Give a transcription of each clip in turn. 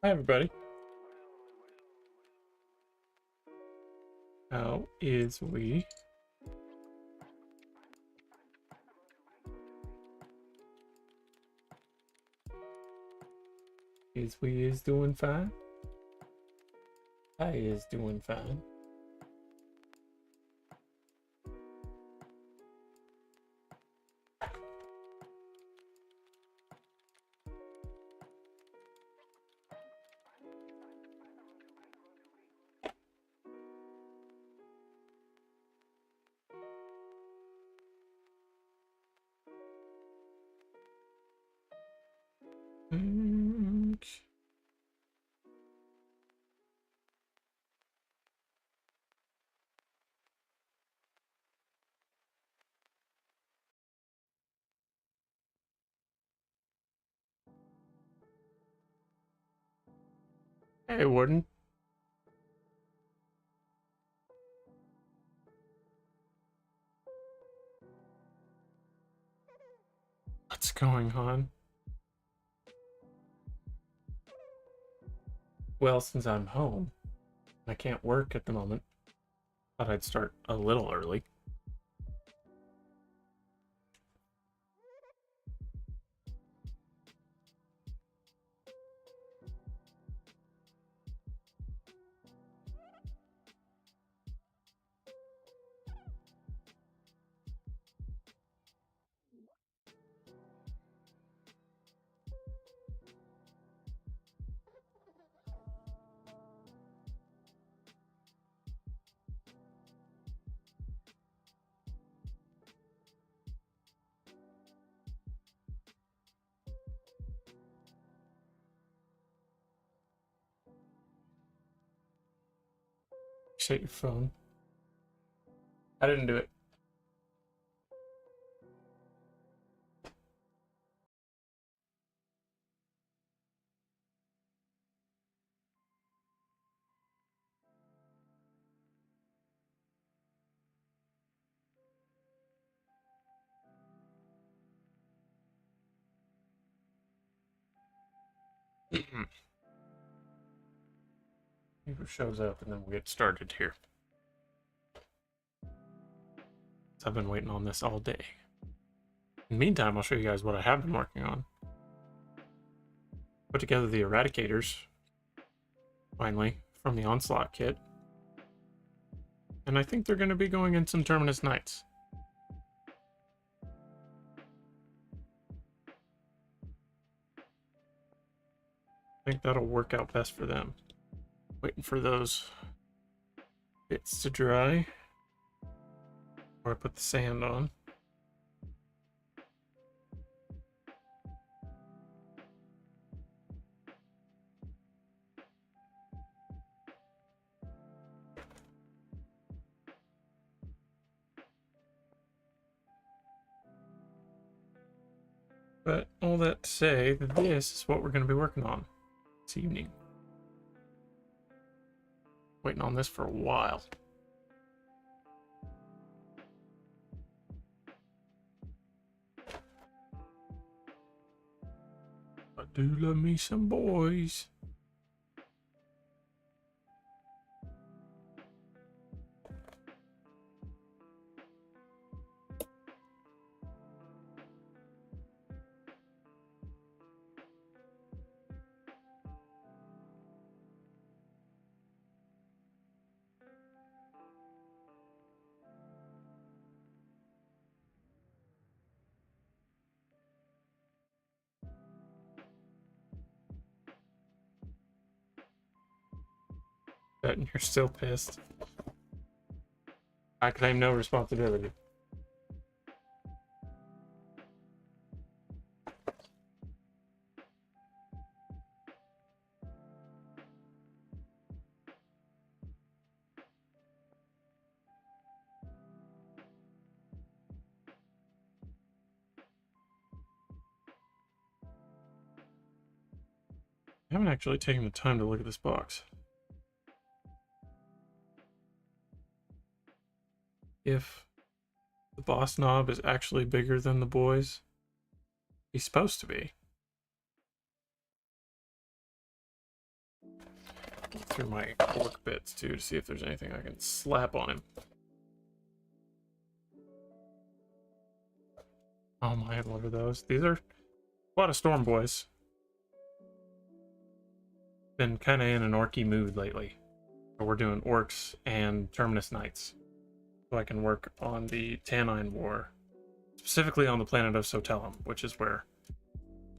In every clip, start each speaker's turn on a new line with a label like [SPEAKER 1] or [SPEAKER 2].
[SPEAKER 1] Hi, everybody. How is we? Is doing fine. I is doing fine. Hey, Warden. What's going on? Well, since I'm home, I can't work at the moment. Thought I'd start a little early. Shut your phone. I didn't do it. Who shows up, and then we'll get started here. I've been waiting on this all day. In the meantime, I'll show you guys what I have been working on. Put together the Eradicators, finally, from the Onslaught kit. And I think they're going to be going in some Terminus Knights. I think that'll work out best for them. Waiting for those bits to dry before I put the sand on. But all that to say that this is what we're going to be working on this evening. Waiting on this for a while. I do love me some boys. And you're still pissed. I claim no responsibility. I haven't actually taken the time to look at this box. If the boss knob is actually bigger than the boys, he's supposed to be. looking through my orc bits too to see if there's anything I can slap on him. Oh my, what are those? These are a lot of storm boys. Been kind of in an orky mood lately. So we're doing orcs and Terminus Knights. So I can work on the Tannine War. Specifically on the planet of Sotelum, which is where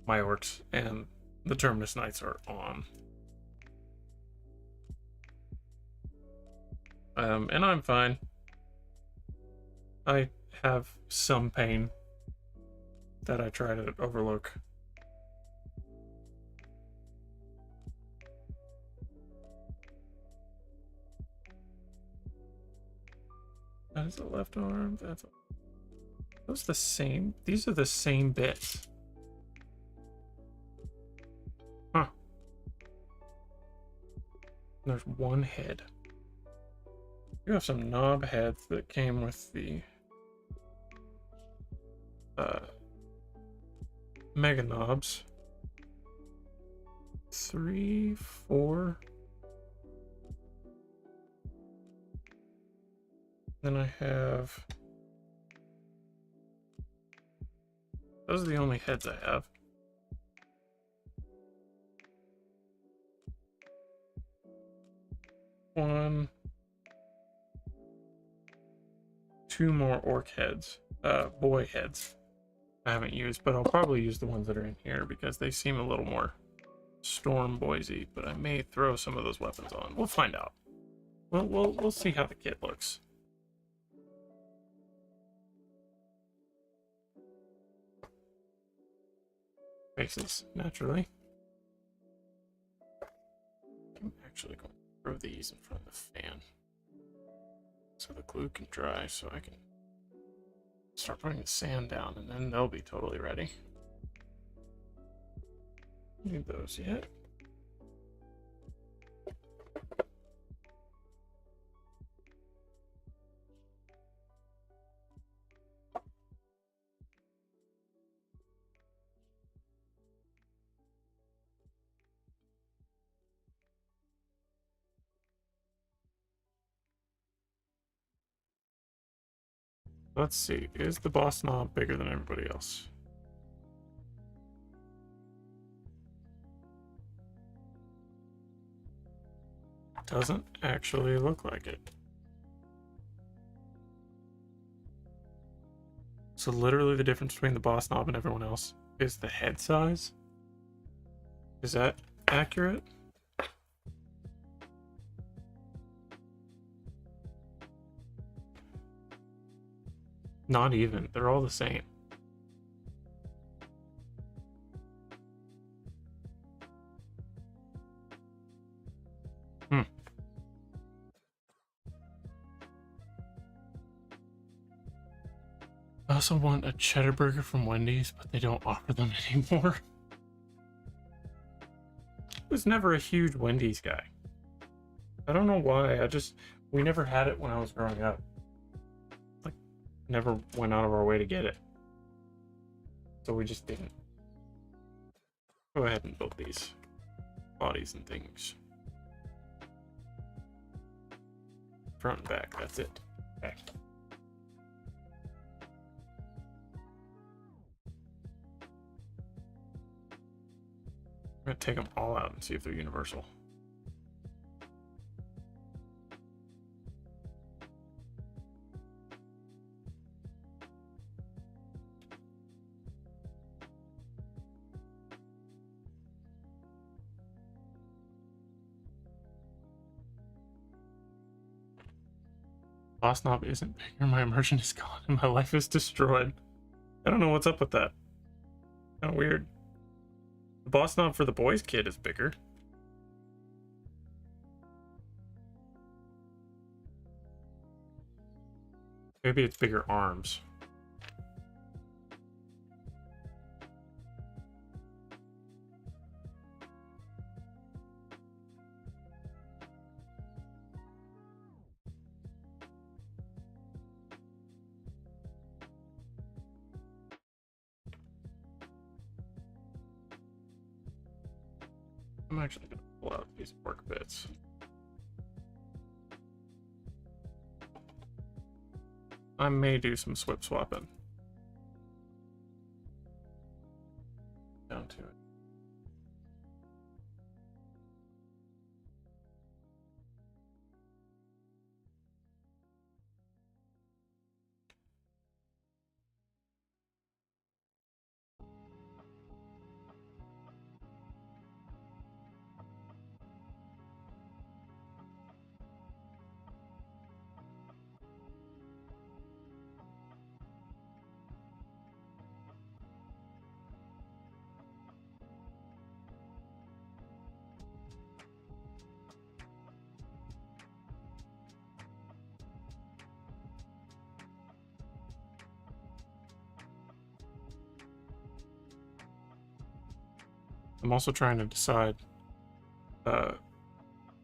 [SPEAKER 1] my orcs and the Terminus Knights are on. And I'm fine. I have some pain that I try to overlook. That is the left arm. That's those the same. These are the same bits. Huh. There's one head. You have some knob heads that came with the mega knobs. 3, 4. Then I have... Those are the only heads I have. One... 2 more orc heads. Boy heads. I haven't used, but I'll probably use the ones that are in here because they seem a little more storm boysy, but I may throw some of those weapons on. We'll find out. We'll see how the kit looks. Faces, naturally. I'm actually going to throw these in front of the fan so the glue can dry, so I can start putting the sand down, and then they'll be totally ready. Need those yet? Let's see, is the boss knob bigger than everybody else? Doesn't actually look like it. So literally the difference between the boss knob and everyone else is the head size? Is that accurate? Not even. They're all the same. I also want a cheddar burger from Wendy's, but they don't offer them anymore. I was never a huge Wendy's guy. I don't know why. We never had it when I was growing up. Like, never went out of our way to get it. So we just didn't. Go ahead and build these bodies and things. Front and back, that's it. Okay. I'm gonna take them all out and see if they're universal. Boss knob isn't bigger, my immersion is gone, and my life is destroyed. I don't know what's up with that. Kind of weird. The boss knob for the boys kit is bigger. Maybe it's bigger arms. I'm actually going to pull out these work bits. I may do some swip swapping. Down to it. I'm also trying to decide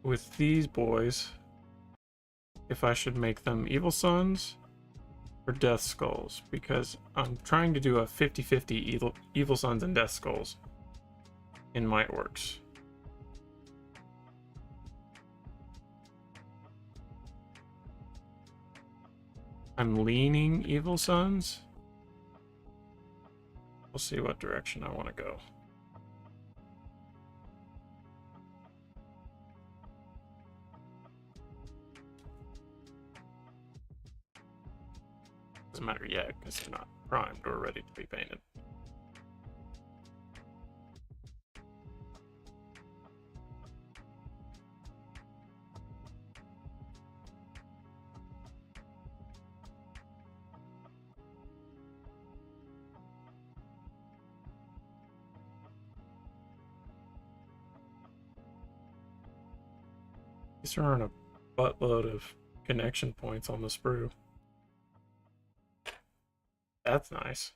[SPEAKER 1] with these boys if I should make them evil sons or death skulls, because I'm trying to do a 50-50 evil sons and death skulls in my orcs. I'm leaning evil sons. We'll see what direction I want to go. Doesn't matter yet because they're not primed or ready to be painted. These are on a buttload of connection points on the sprue. That's nice.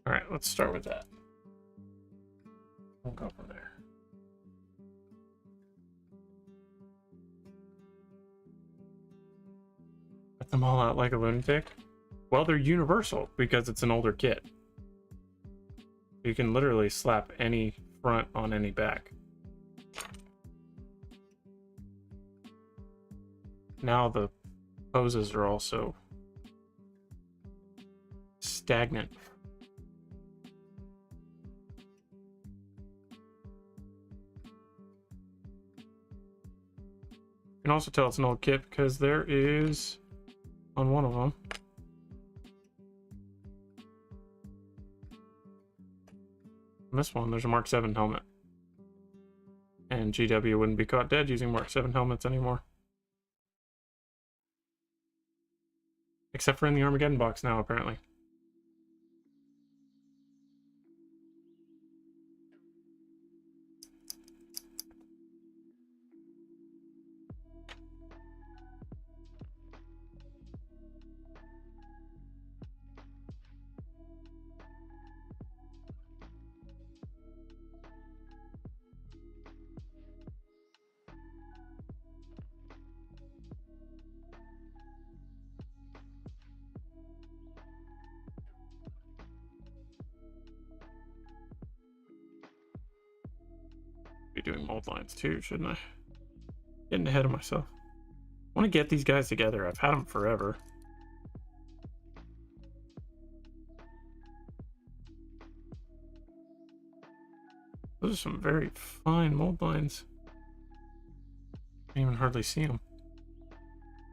[SPEAKER 1] All right, let's start with that. We'll go from there. Put them all out like a lunatic. Well, they're universal because it's an older kit. You can literally slap any front on any back. Now the poses are also stagnant. You can also tell it's an old kit because there is, on one of them, on this one, there's a Mark 7 helmet. And GW wouldn't be caught dead using Mark 7 helmets anymore. Except for in the Armageddon box now, apparently. Be doing mold lines too, shouldn't I? Getting ahead of myself. I want to get these guys together. I've had them forever. Those are some very fine mold lines. I can't even hardly see them.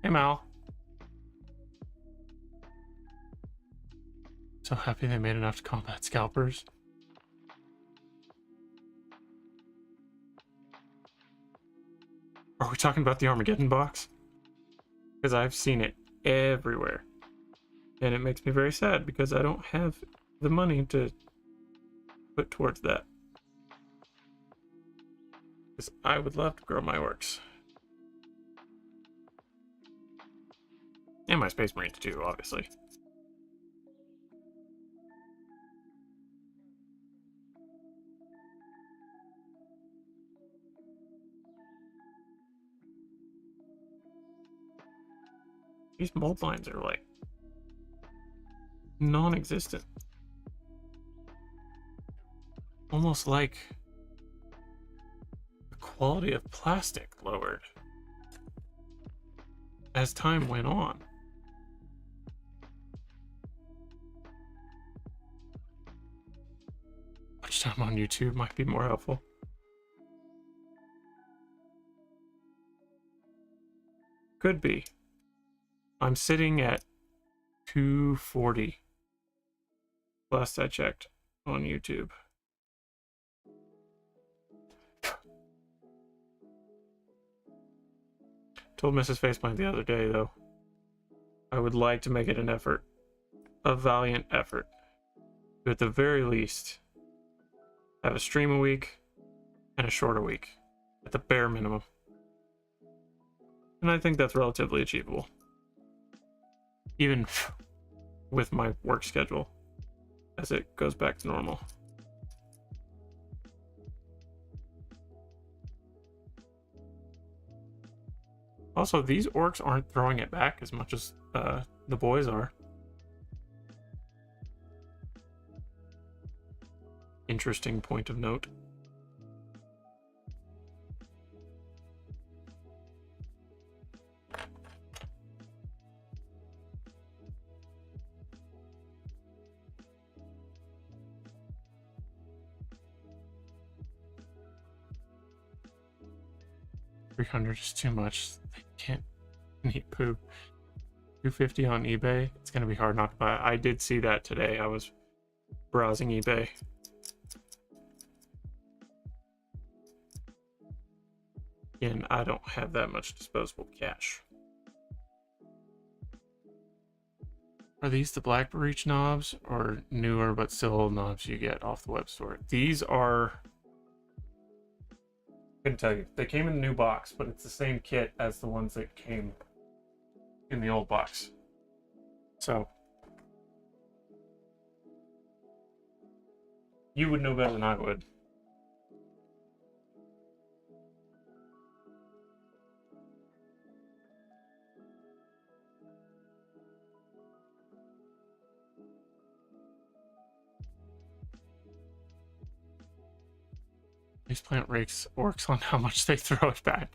[SPEAKER 1] Hey, Mal. So happy they made enough to combat scalpers. Are we talking about the Armageddon box? Because I've seen it everywhere. And it makes me very sad because I don't have the money to put towards that. Because I would love to grow my orcs. And my Space Marines too, obviously. These mold lines are like non-existent. Almost like the quality of plastic lowered as time went on. Watch time on YouTube might be more helpful. Could be. I'm sitting at 240 last I checked on YouTube. Told Mrs. Faceplant the other day, though, I would like to make it an effort, a valiant effort, to at the very least have a stream a week and a short a week, at the bare minimum. And I think that's relatively achievable, even with my work schedule as it goes back to normal. Also, these orcs aren't throwing it back as much as the boys are. Interesting point of note. $300 is too much. They can't eat poop. $250 on eBay. It's gonna be hard not to buy. I did see that today. I was browsing eBay. Again, I don't have that much disposable cash. Are these the Black Breach knobs or newer but still old knobs you get off the web store? These are, I couldn't tell you. They came in the new box, but it's the same kit as the ones that came in the old box. So you would know better than I would. These plant rakes orcs on how much they throw it back.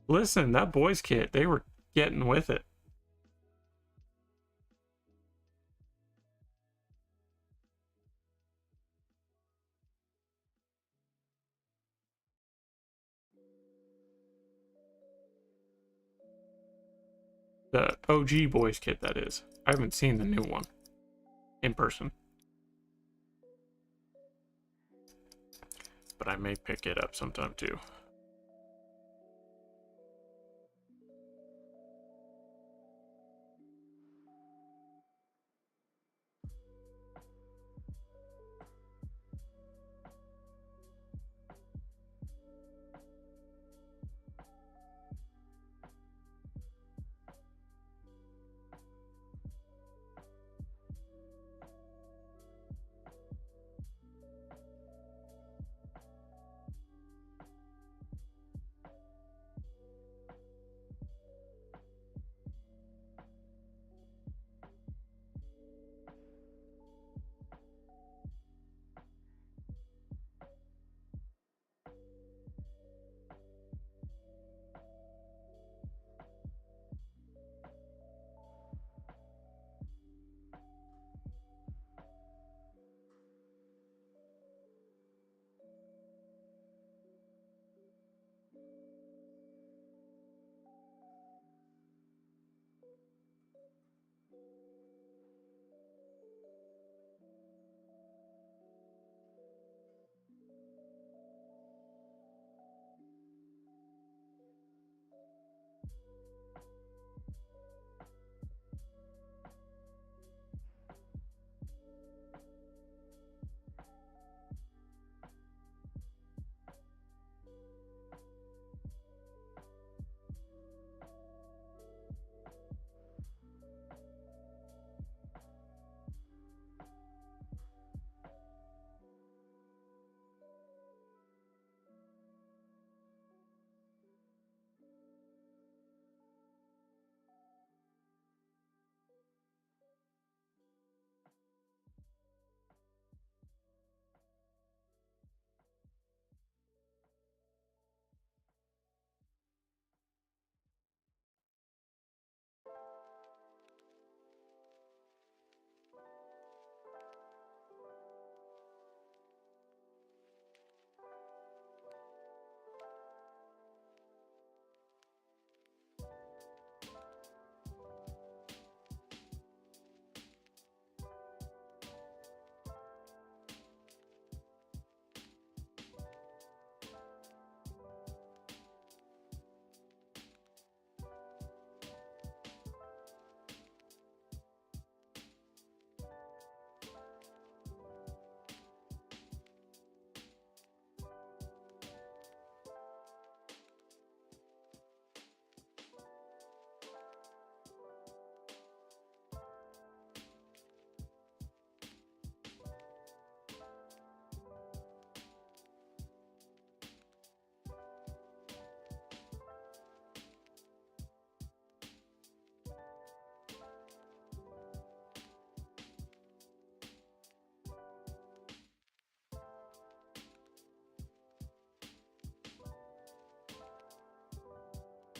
[SPEAKER 1] Listen, that boys kit, they were getting with it. The OG boys kit, that is. I haven't seen the new one in person, but I may pick it up sometime too.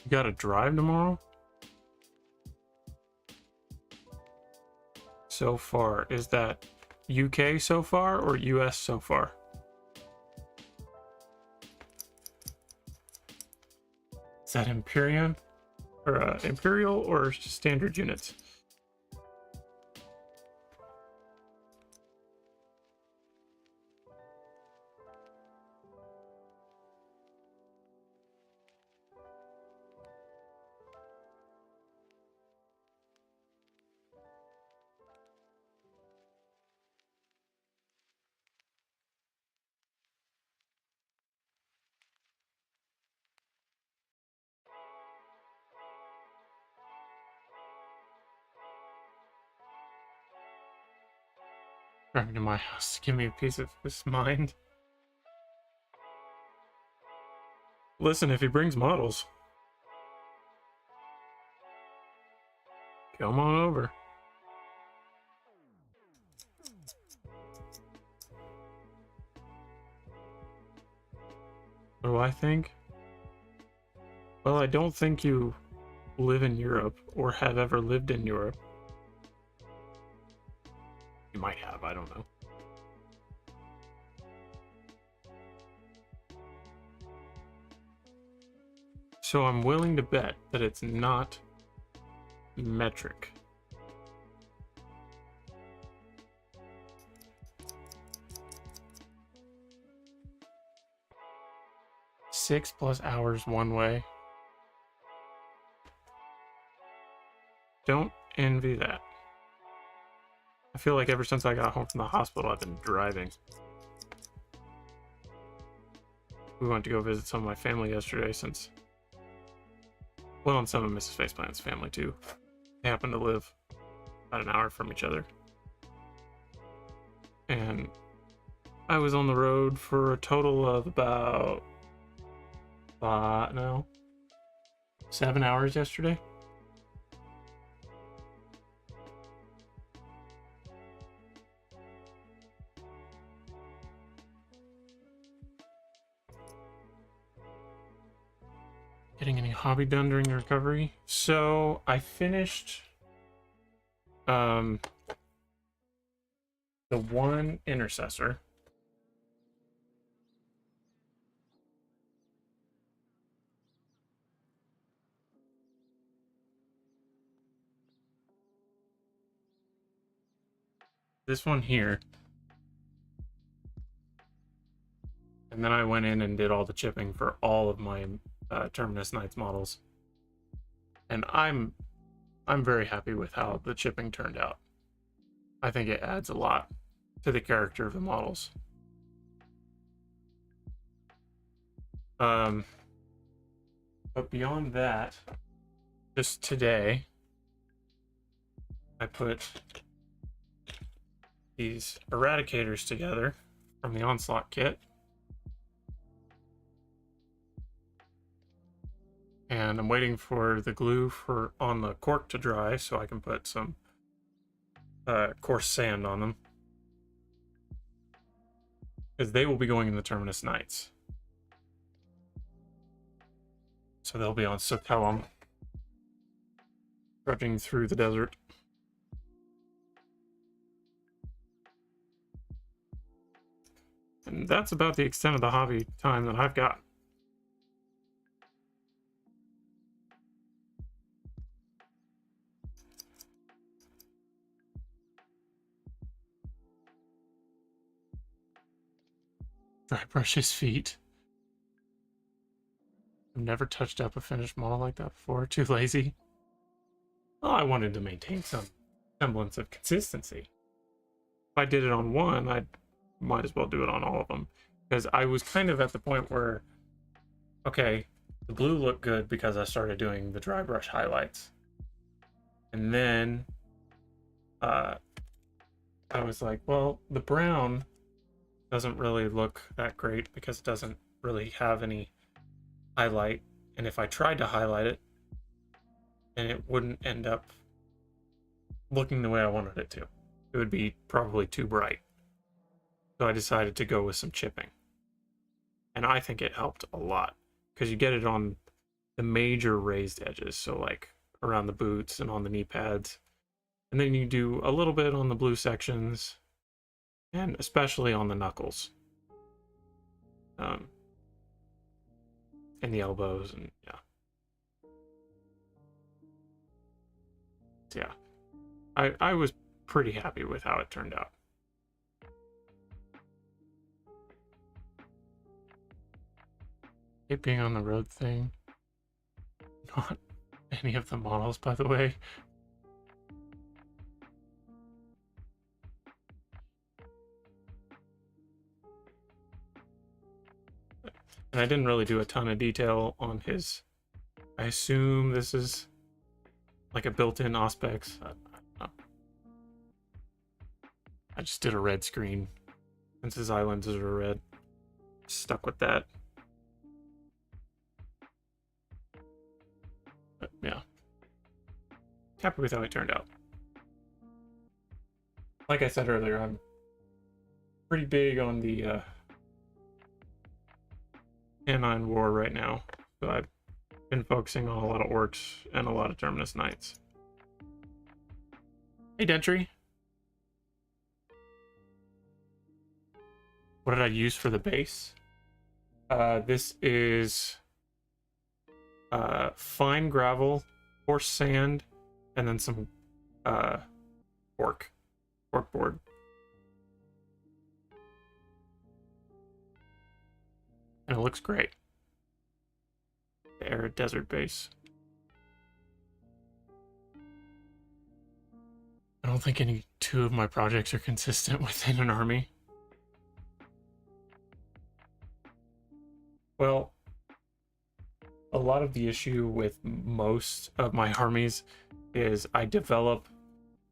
[SPEAKER 1] You gotta drive tomorrow? So far, is that UK so far or US so far? Is that Imperium or Imperial or standard units? Driving to my house to give me a piece of his mind. Listen, if he brings models, come on over. What do I think? Well, I don't think you live in Europe or have ever lived in Europe. You might have, I don't know. So I'm willing to bet that it's not metric. +6 hours one way. Don't envy that. I feel like ever since I got home from the hospital, I've been driving. We went to go visit some of my family yesterday since... Well, and some of Mrs. Faceplant's family too. They happen to live about an hour from each other. And I was on the road for a total of about... 7 hours yesterday. Getting any hobby done during the recovery? So I finished the one intercessor. This one here. And then I went in and did all the chipping for all of my Terminus Knights models. And I'm very happy with how the chipping turned out. I think it adds a lot to the character of the models. But beyond that, just today, I put these eradicators together from the Onslaught kit. And I'm waiting for the glue on the cork to dry so I can put some coarse sand on them. Because they will be going in the Terminus Knights. So they'll be on Sokelum, trudging through the desert. And that's about the extent of the hobby time that I've got. Dry brush his feet. I've never touched up a finished model like that before. Too lazy. Well, I wanted to maintain some semblance of consistency. If I did it on one, I might as well do it on all of them. Because I was kind of at the point where, okay, the blue looked good because I started doing the dry brush highlights. And then I was like, well, the brown doesn't really look that great because it doesn't really have any highlight. And if I tried to highlight it, then it wouldn't end up looking the way I wanted it to. It would be probably too bright. So I decided to go with some chipping. And I think it helped a lot because you get it on the major raised edges, so like around the boots and on the knee pads. And then you do a little bit on the blue sections, and especially on the knuckles. And the elbows, and yeah. So yeah. I was pretty happy with how it turned out. It being on the road thing. Not any of the models, by the way. And I didn't really do a ton of detail on his. I assume this is like a built-in Auspex. I just did a red screen since his eye lenses are red. Stuck with that. But yeah. Happy with how it turned out. Like I said earlier, I'm pretty big on the Canine War right now. So I've been focusing on a lot of orcs and a lot of Terminus Knights. Hey, Dentry. What did I use for the base? This is fine gravel, coarse sand, and then some cork board. And it looks great. The arid desert base. I don't think any two of my projects are consistent within an army. Well, a lot of the issue with most of my armies is I develop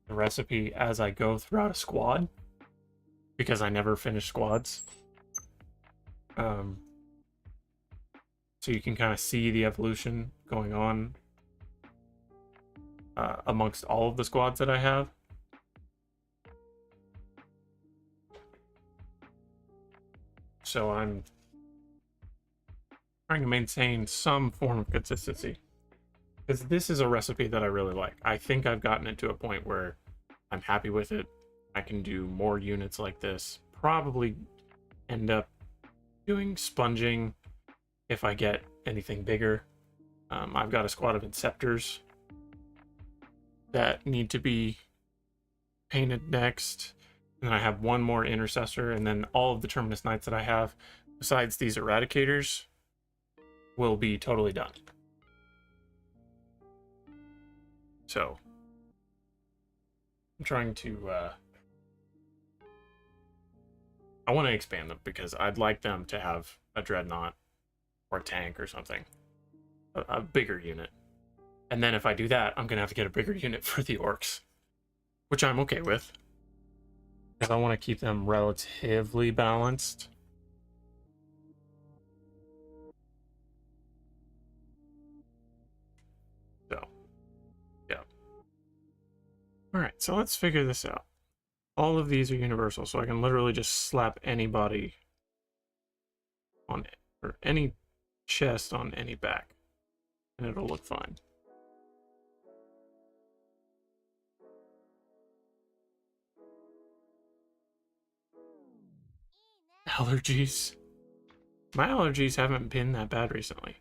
[SPEAKER 1] the recipe as I go throughout a squad, because I never finish squads. So you can kind of see the evolution going on amongst all of the squads that I have. So I'm trying to maintain some form of consistency, because this is a recipe that I really like. I think I've gotten it to a point where I'm happy with it. I can do more units like this. Probably end up doing sponging if I get anything bigger. I've got a squad of Inceptors that need to be painted next. And then I have one more Intercessor, and then all of the Terminus Knights that I have, besides these Eradicators, will be totally done. So I'm trying to I want to expand them, because I'd like them to have a Dreadnought or a tank or something, a bigger unit. And then if I do that, I'm gonna have to get a bigger unit for the orcs, which I'm okay with, because I want to keep them relatively balanced. So yeah. All right, so let's figure this out. All of these are universal, so I can literally just slap anybody on it, or any chest on any back, and it'll look fine. Allergies. My allergies haven't been that bad recently,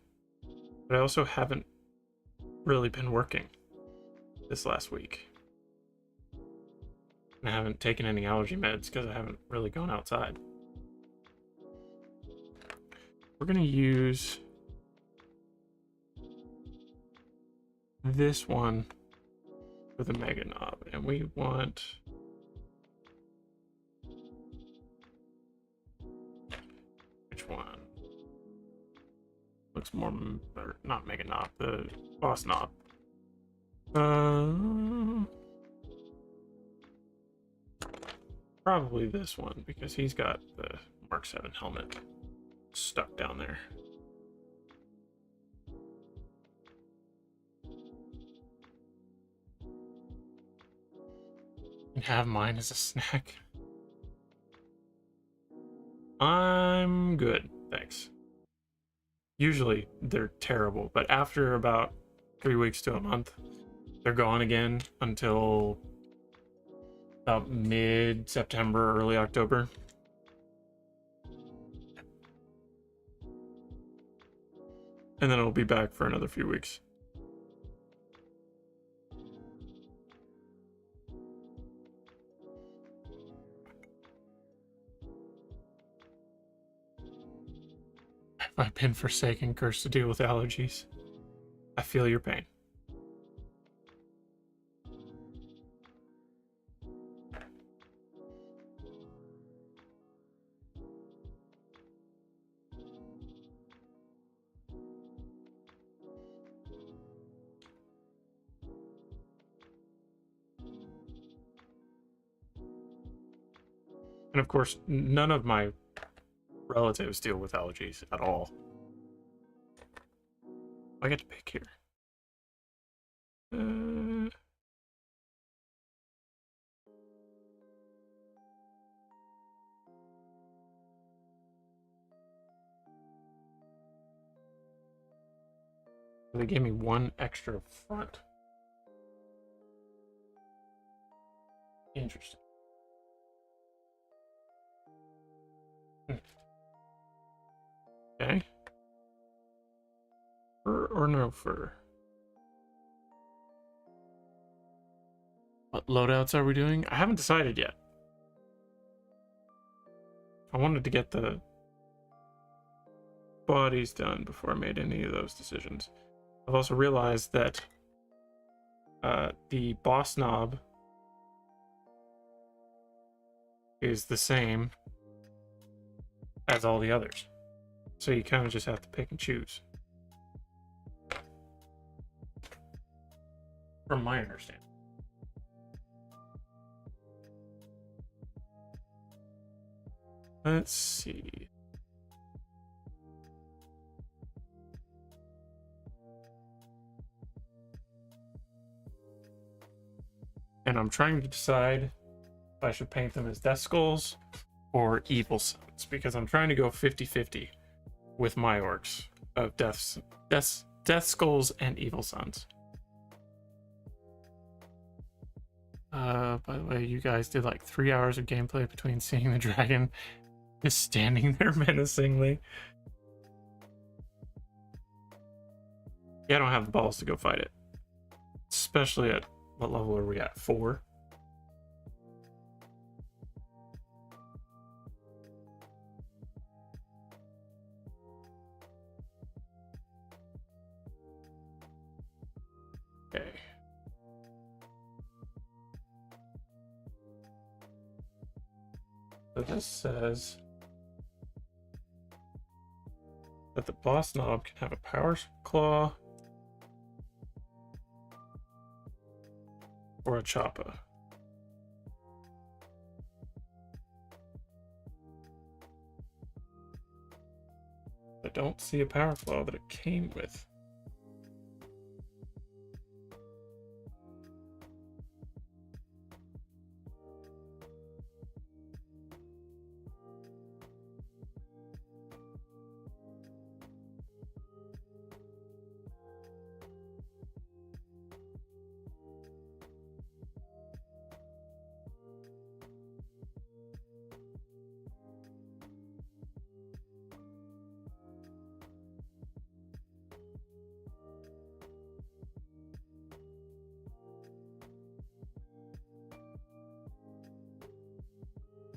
[SPEAKER 1] but I also haven't really been working this last week. And I haven't taken any allergy meds because I haven't really gone outside. We're gonna use this one for the mega knob, and we want which one looks more, or not mega knob, the boss knob. Probably this one, because he's got the Mark 7 helmet stuck down there. And have mine as a snack. I'm good, thanks. Usually they're terrible, but after about 3 weeks to a month, they're gone again until about mid-September, early October. And then it'll be back for another few weeks. I've been forsaken, cursed to deal with allergies. I feel your pain. And of course, none of my relatives deal with allergies at all. I get to pick here. They gave me one extra front. Interesting. Okay. Fur or no fur? What loadouts are we doing? I haven't decided yet. I wanted to get the bodies done before I made any of those decisions. I've also realized that the boss knob is the same as all the others. So you kind of just have to pick and choose. From my understanding. Let's see. And I'm trying to decide if I should paint them as Death Skulls or Evil Sons, because I'm trying to go 50-50 with my orcs of Death Skulls and Evil Sons. By the way, you guys did like 3 hours of gameplay between seeing the dragon just standing there menacingly. Yeah, I don't have the balls to go fight it. Especially at, what level are we at? 4? Okay. So this says that the boss knob can have a power claw or a choppa. I don't see a power claw that it came with.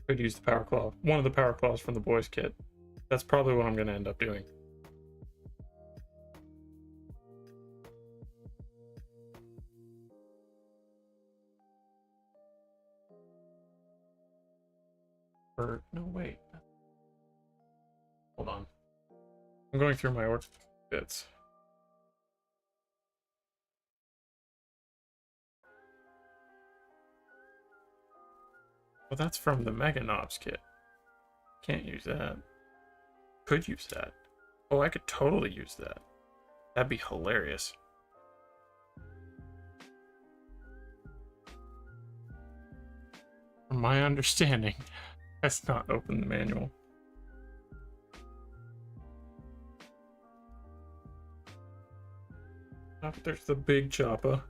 [SPEAKER 1] Could use the power claw. One of the power claws from the boys kit. That's probably what I'm going to end up doing. Or no, wait. Hold on. I'm going through my orc bits. Well, that's from the Mega Knobs kit. Can't use that. Could use that. Oh, I could totally use that. That'd be hilarious. From my understanding, let's not open the manual. Oh, there's the big chopper.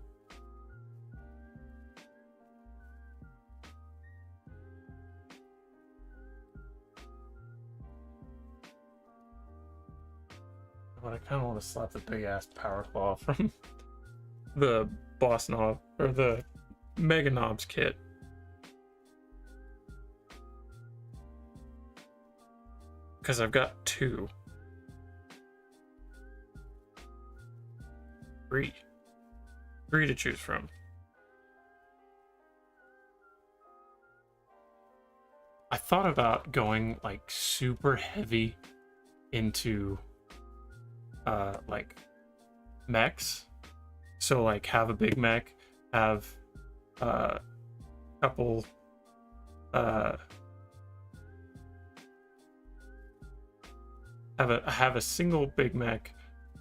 [SPEAKER 1] But I kind of want to slap the big ass power claw from the boss knob or the mega knobs kit. Because I've got two. Three to choose from. I thought about going like super heavy into like mechs. So like have a big mech, have a couple have a single big mech,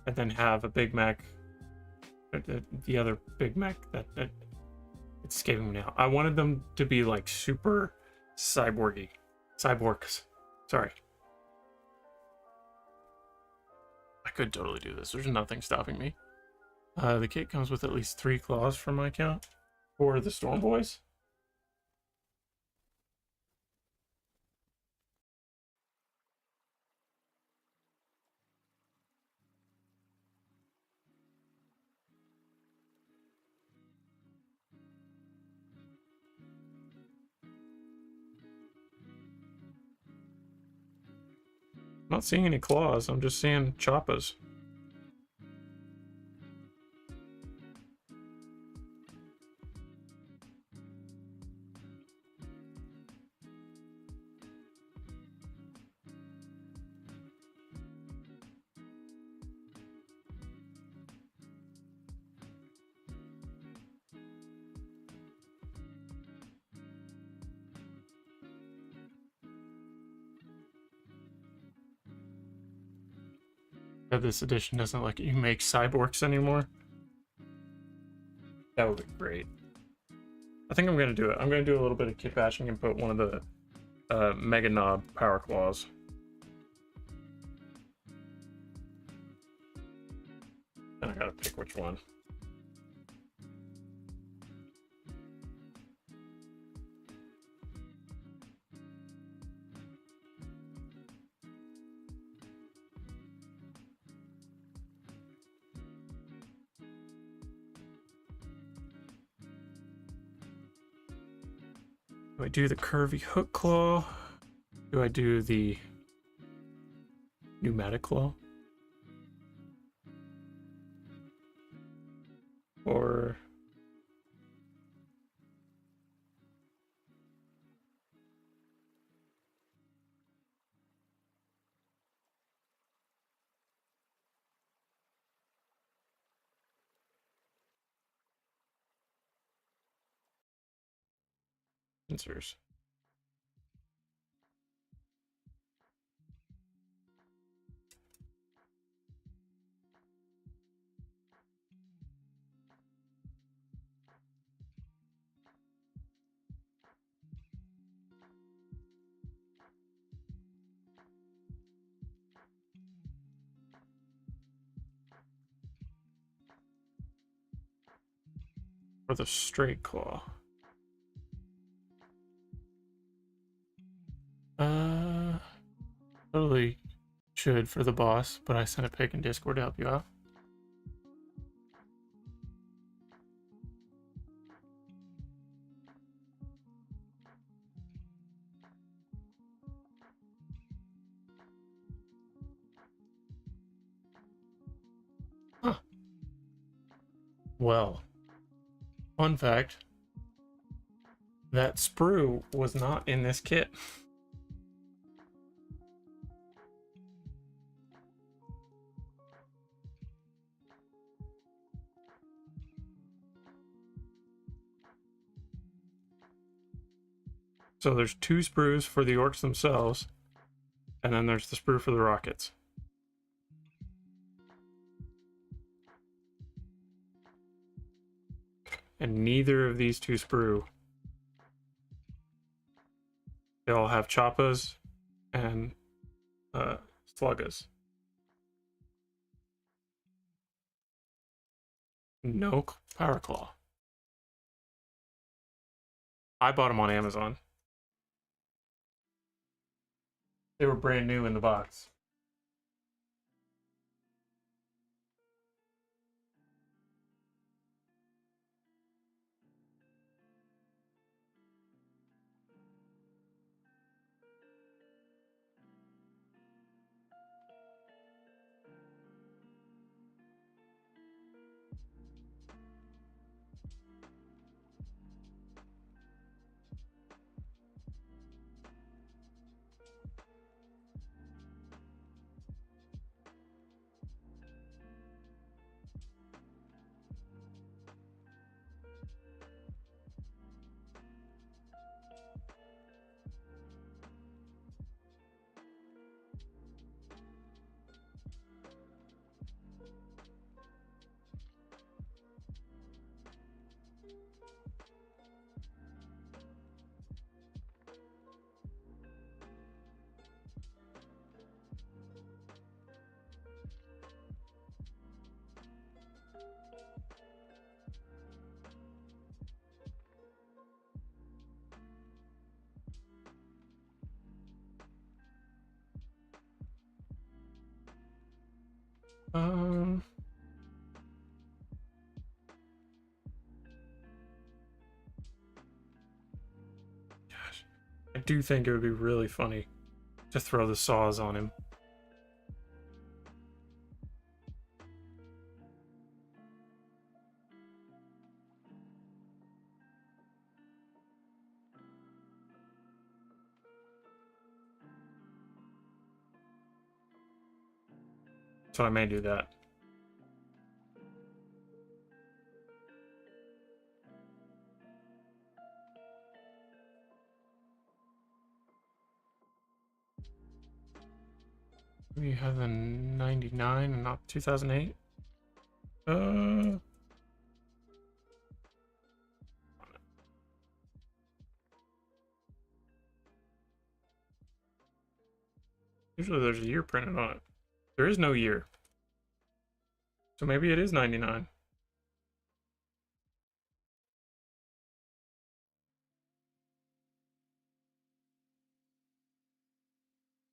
[SPEAKER 1] and then have a big mech, the other big mech that it's escaping me now. I wanted them to be like super cyborgs. Sorry. I could totally do this. There's nothing stopping me. The kit comes with at least 3 claws from my count for the Storm Boys. I'm not seeing any claws. I'm just seeing choppas. This edition doesn't let you make cyborgs anymore. That would be great. I think I'm gonna do it. I'm gonna do a little bit of kit bashing and put one of the mega knob power claws. And I gotta pick which one. Do I do the curvy hook claw? Do I do the pneumatic claw? Or sensors? Or the straight claw? Totally should for the boss, but I sent a pic in Discord to help you out. Huh. Well, fun fact, that sprue was not in this kit. So there's 2 sprues for the orcs themselves, and then there's the sprue for the rockets. And neither of these 2 sprue, they all have choppas and sluggas. No Power Claw. I bought them on Amazon. They were brand new in the box. Um, Gosh, I do think it would be really funny to throw the saws on him. So I may do that. We have a 99 and not 2008. Usually there's a year printed on it. There is no year. So maybe it is 99.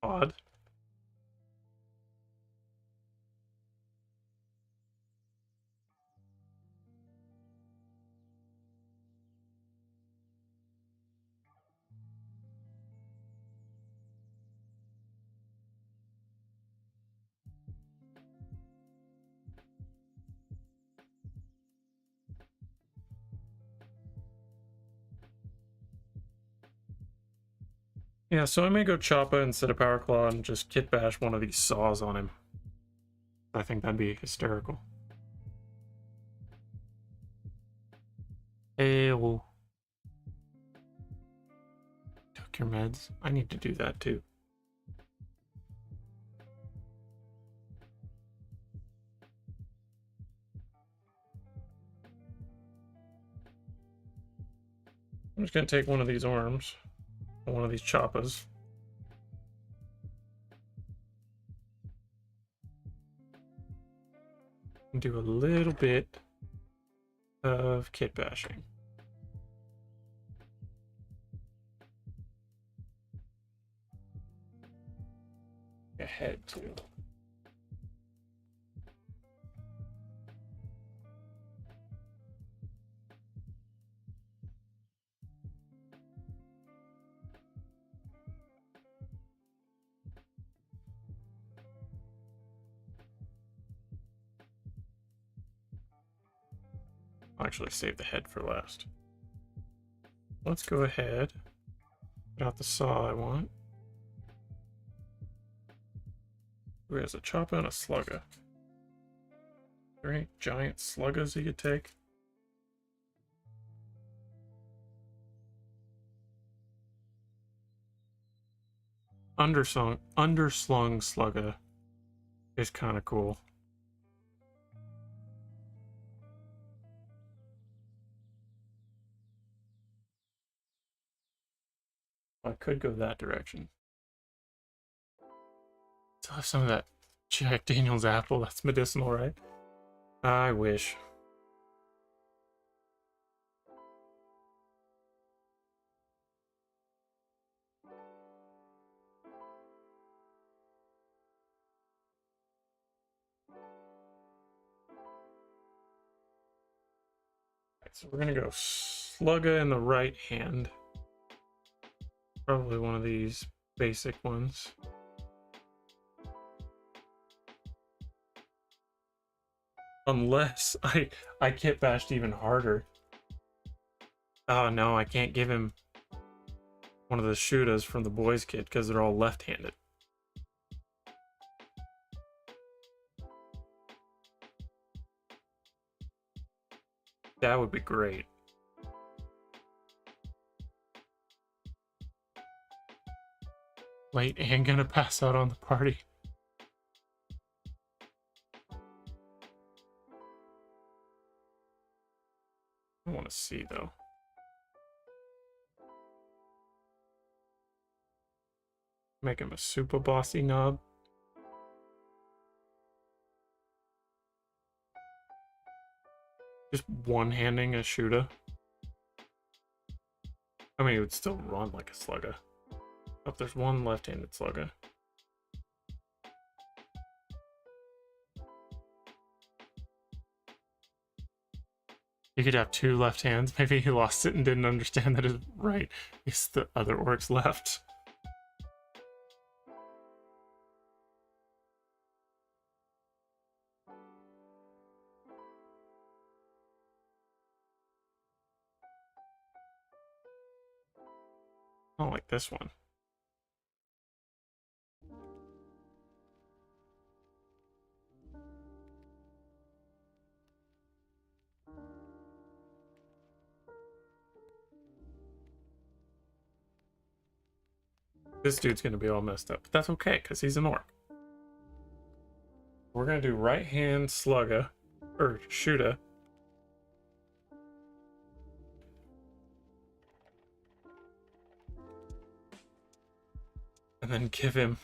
[SPEAKER 1] Odd. Yeah, so I may go Choppa instead of Power Claw and just kit bash one of these saws on him. I think that'd be hysterical. Ew. Took your meds. I need to do that too. I'm just gonna take one of these arms, one of these Choppas. And do a little bit of kit bashing. Ahead too. I'll actually save the head for last. Let's go ahead. Put out the saw I want. Who has a Choppa and a Slugga? Are there any giant Sluggas you could take? Underslung Slugga is kind of cool. I could go that direction. Still have some of that Jack Daniels apple. That's medicinal, right? I wish. so we're gonna go Slugga in the right hand. Probably one of these basic ones. Unless I get bashed even harder. Oh no, I can't give him one of the shooters from the boys kit because they're all left-handed. That would be great. Late and gonna pass out on the party. I want to see though. Make him a super bossy knob. Just one-handing a shooter. I mean, it would still run like a Slugga. Oh, there's one left-handed Slugga. You could have two left hands. Maybe he lost it and didn't understand that his right is the other orc's left. I don't like this one. This dude's gonna be all messed up, but that's okay, because he's an orc. We're gonna do right hand Slugga, or Shooter. And then give him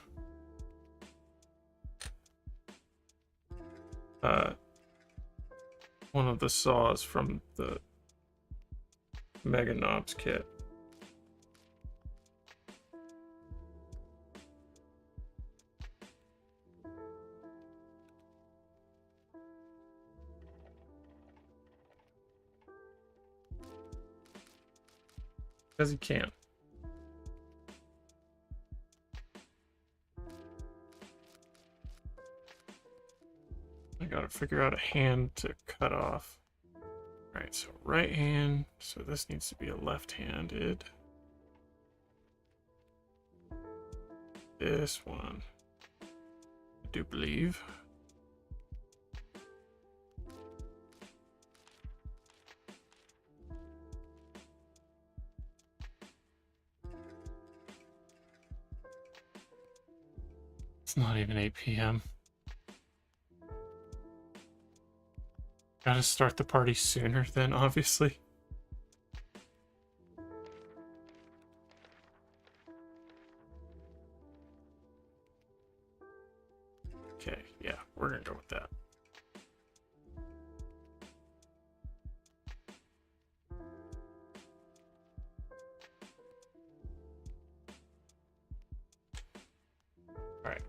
[SPEAKER 1] one of the saws from the Mega Knobs kit. Because he can. I gotta figure out a hand to cut off. Alright, so right hand. So this needs to be a left-handed. This one, I do believe. It's not even 8 p.m. Gotta start the party sooner then, obviously. Okay, yeah, we're gonna go with that. All right.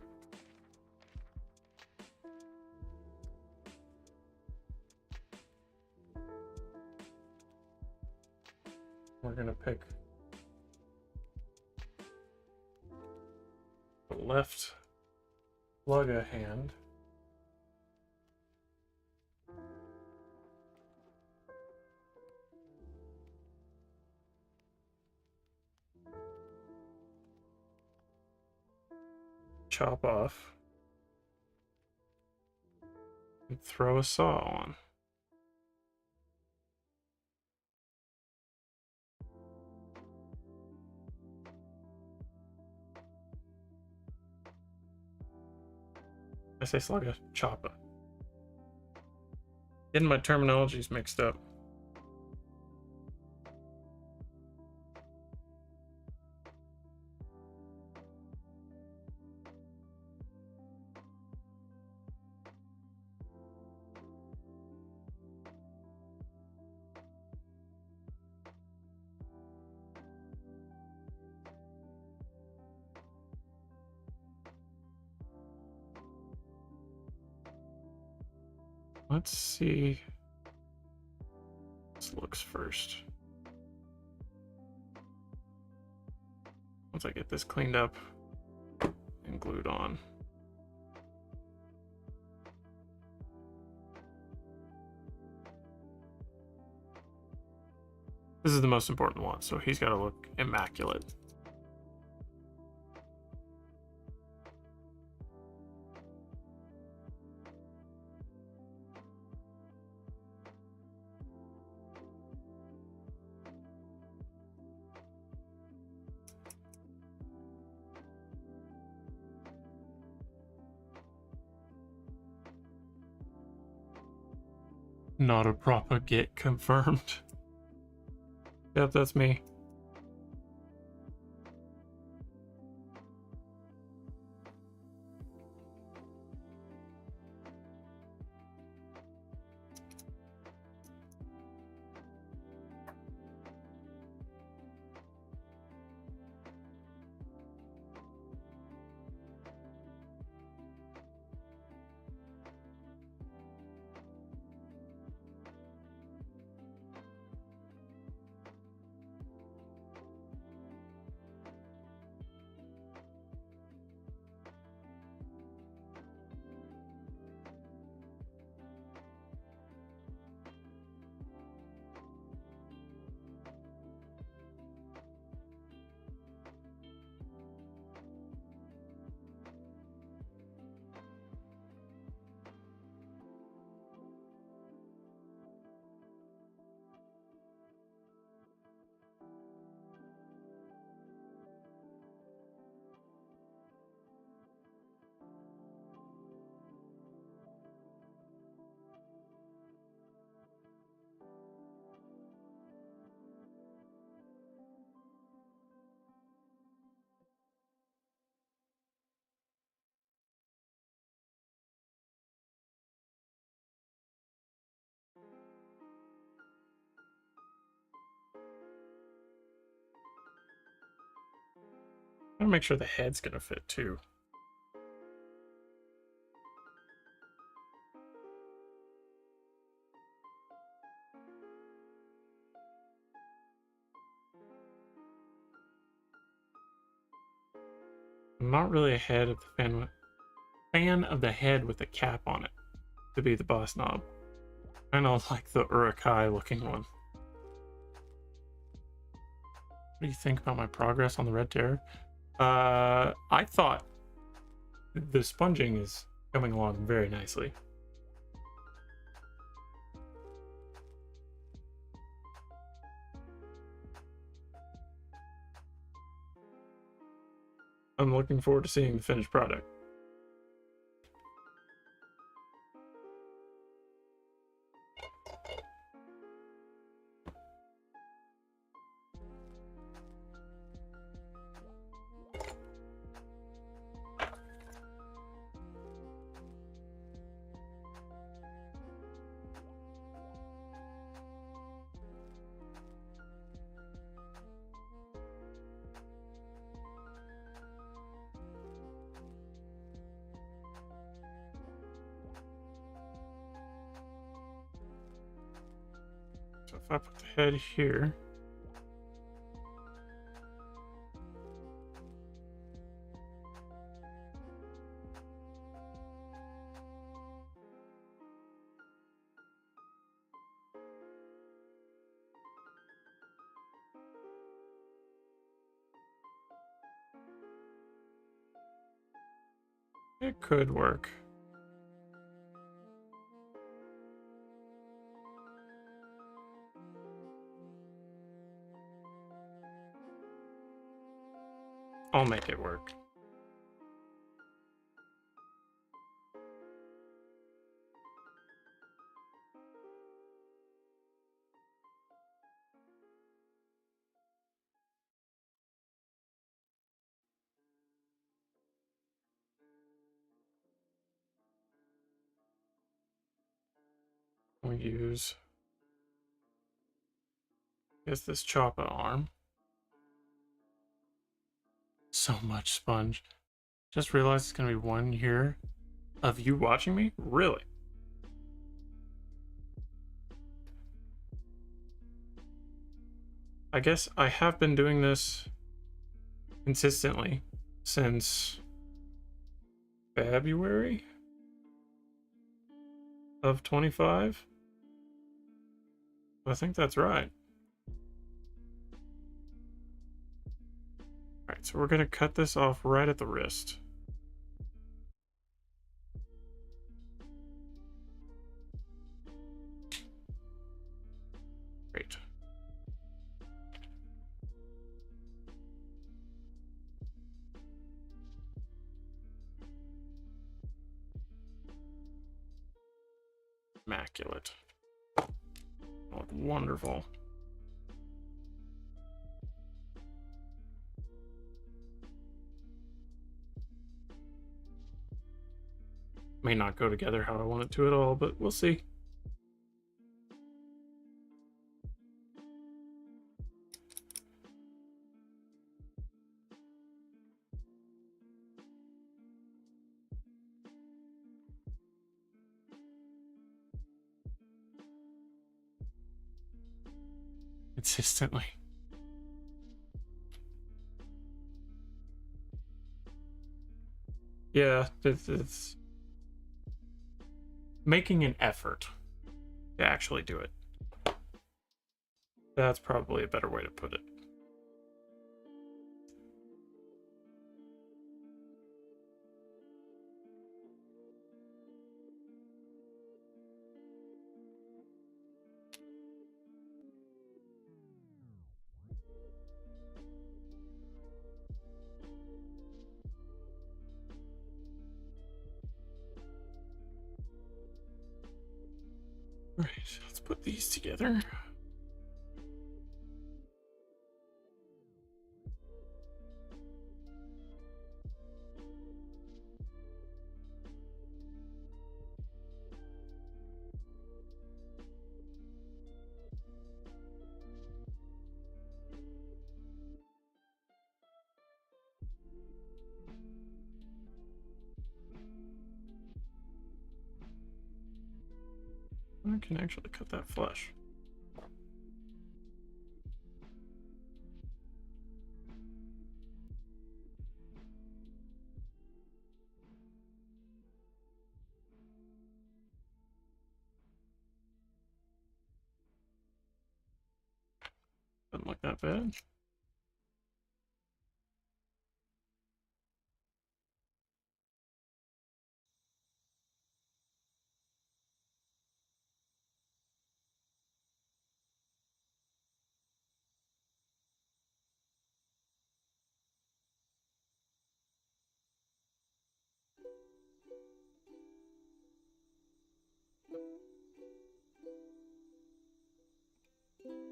[SPEAKER 1] We're gonna pick the left Slugga hand. Chop off. And throw a saw on. I say Slugga, Choppa. Getting my terminologies mixed up. Let's see. this looks first. Once I get this cleaned up and glued on. This is the most important one, so he's got to look immaculate. Not a proper get confirmed. Yep, that's me. I want to make sure the head's gonna fit too. I'm not really a fan of the head with the cap on it to be the boss knob. Kind of like the Urukai looking one. What do you think about my progress on the Red Terror? I thought the sponging is coming along very nicely. I'm looking forward to seeing the finished product. So if I put the head here, it could work. I'll make it work. We'll use, this chopper arm. So much sponge. Just realized it's gonna be 1 year of you watching me? Really? I guess I have been doing this consistently since February of 25. I think that's right. Alright, so we're gonna cut this off right at the wrist. Great. Immaculate. Oh, wonderful. May not go together how I want it to at all, but we'll see. Consistently. Yeah, it's making an effort to actually do it. That's probably a better way to put it. All right, let's put these together. I can actually cut that flush. Doesn't look that bad.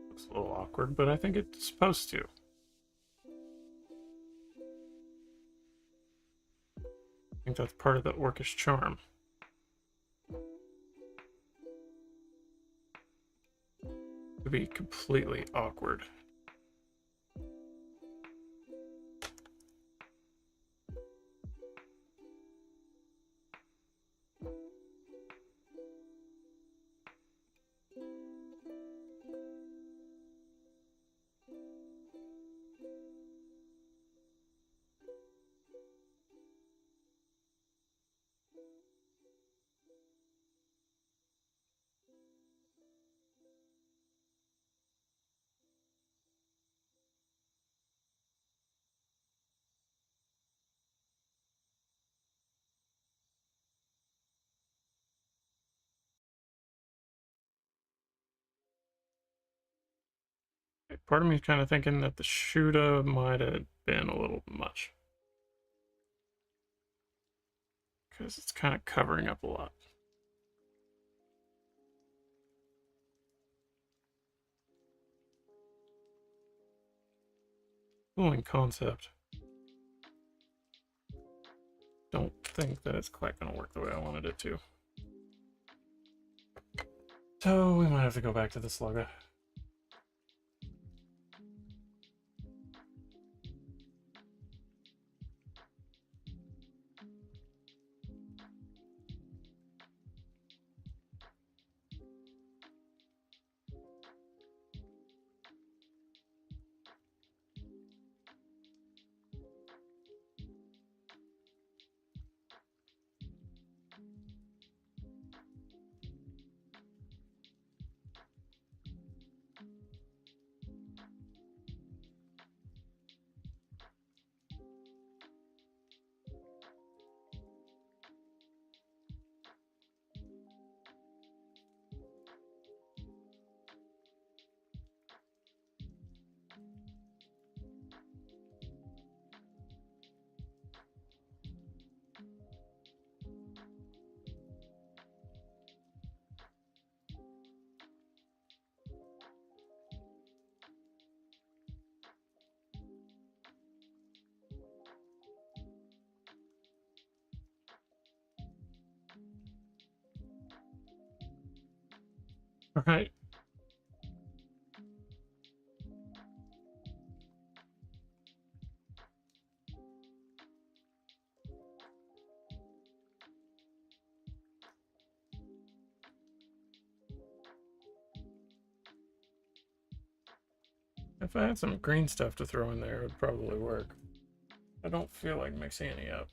[SPEAKER 1] Looks a little awkward, but I think it's supposed to. I think that's part of the ORKS charm. To be completely awkward. Part of me is kind of thinking that the Shuda might have been a little much. Because it's kind of covering up a lot. Cooling concept. Don't think that it's quite going to work the way I wanted it to. So we might have to go back to the slugger. Right? If I had some green stuff to throw in there, it would probably work. I don't feel like mixing any up.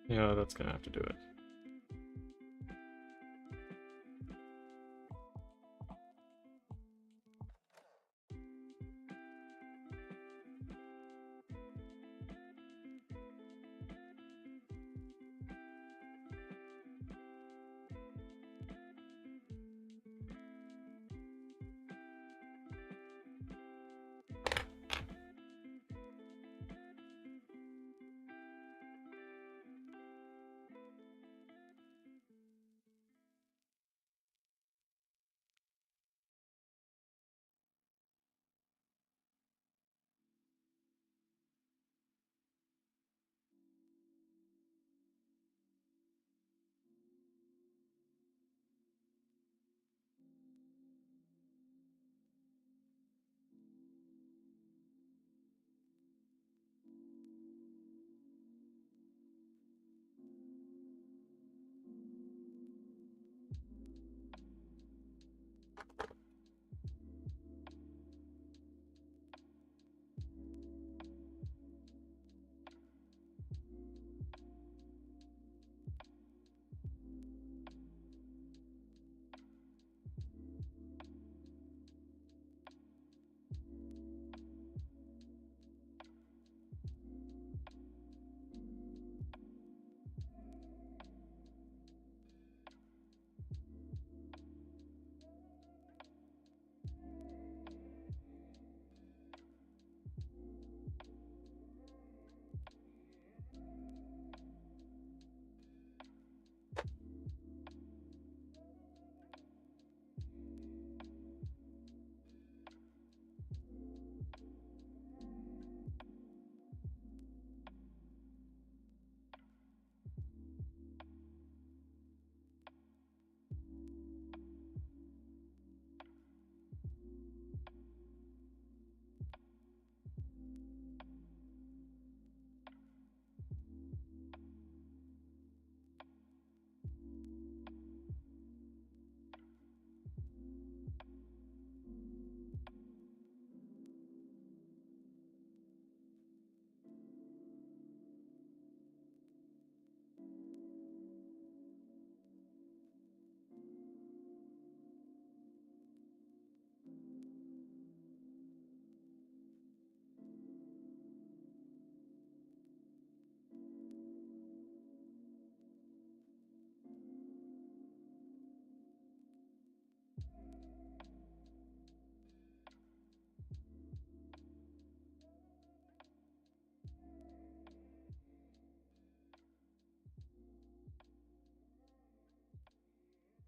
[SPEAKER 1] Yeah, that's gonna have to do it.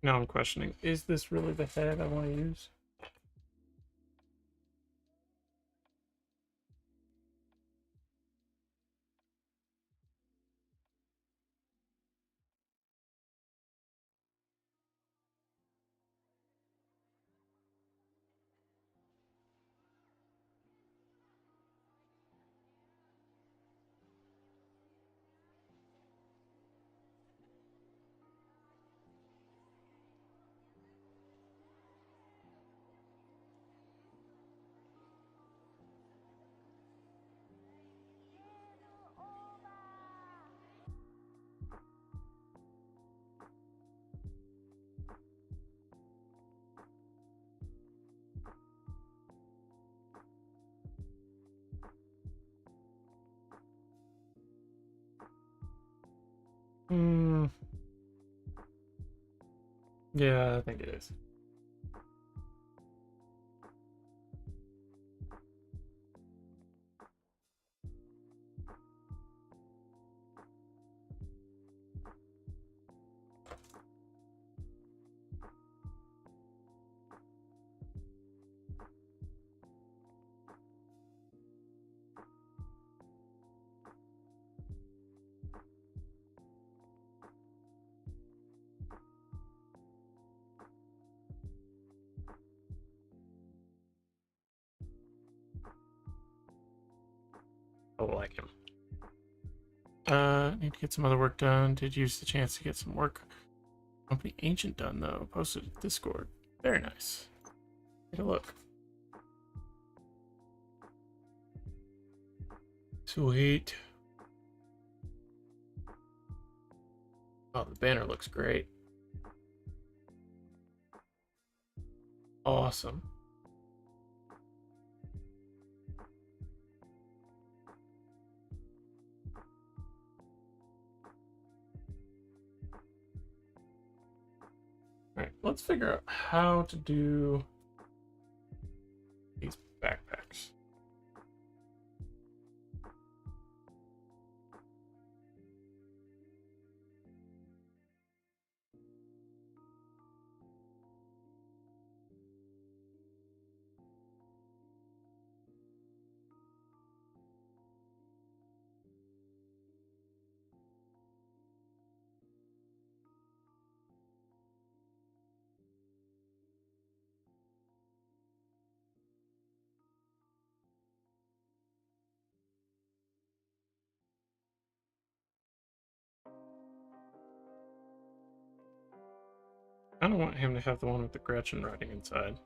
[SPEAKER 1] Now I'm questioning, is this really the head I want to use? Yeah, I think it is. I like him. Need to get some other work done. Did use the chance to get some work Company Ancient done though. Posted to Discord. Very nice. Take a look. Sweet. Oh, the banner looks great. Awesome. Alright, let's figure out how to do these backpacks. I don't want him to have the one with the Gretchen writing inside.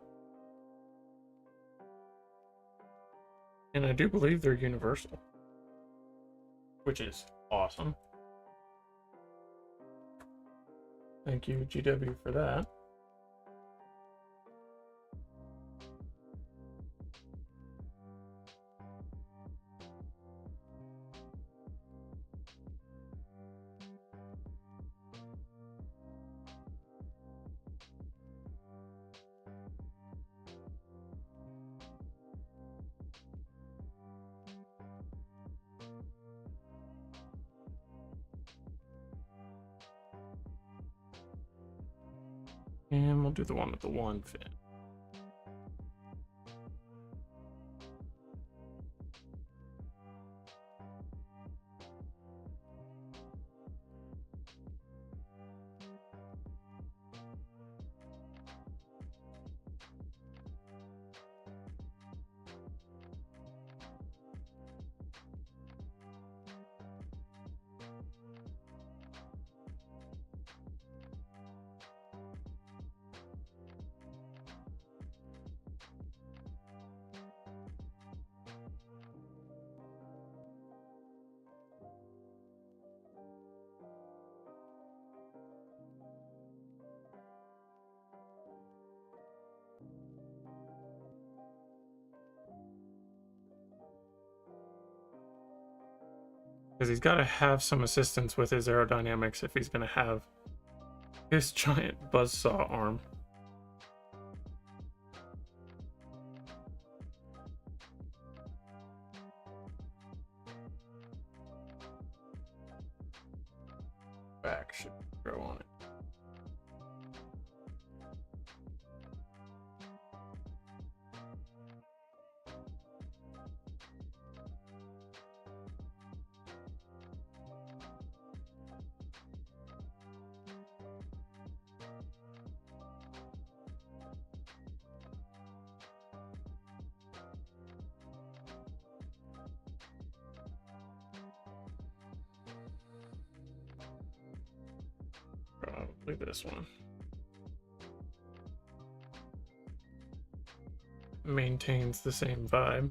[SPEAKER 1] And I do believe they're universal, which is awesome. Thank you, GW, for that. And we'll do the one with the one fin. Because he's got to have some assistance with his aerodynamics if he's going to have his giant buzzsaw arm. Back should grow on it. Probably this one. Maintains the same vibe.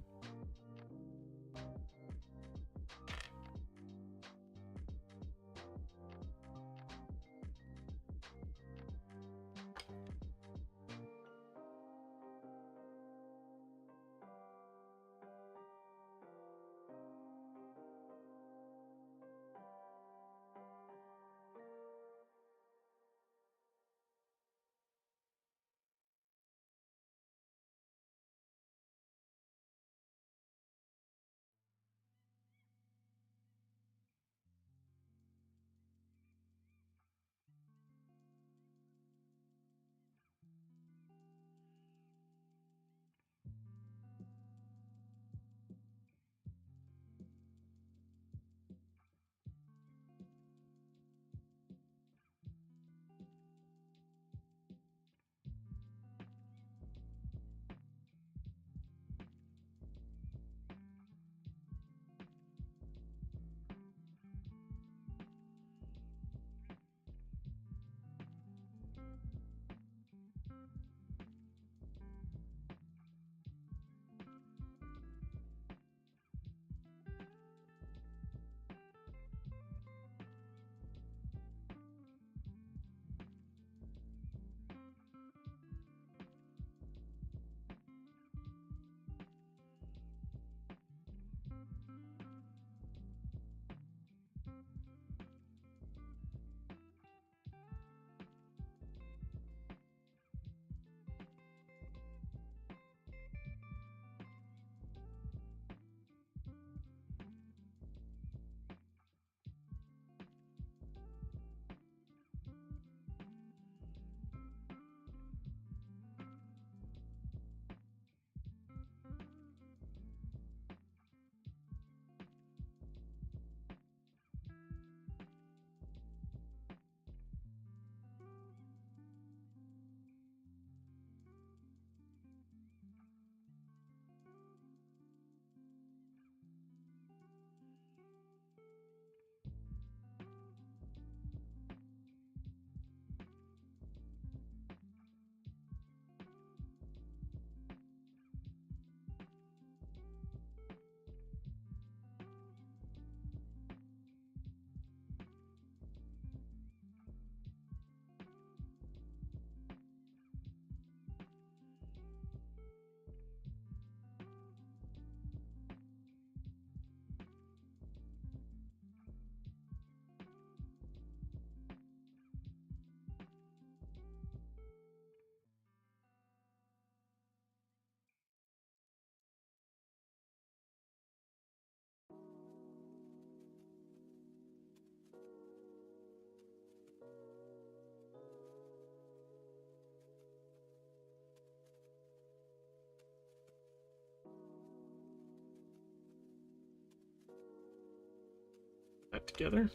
[SPEAKER 1] together.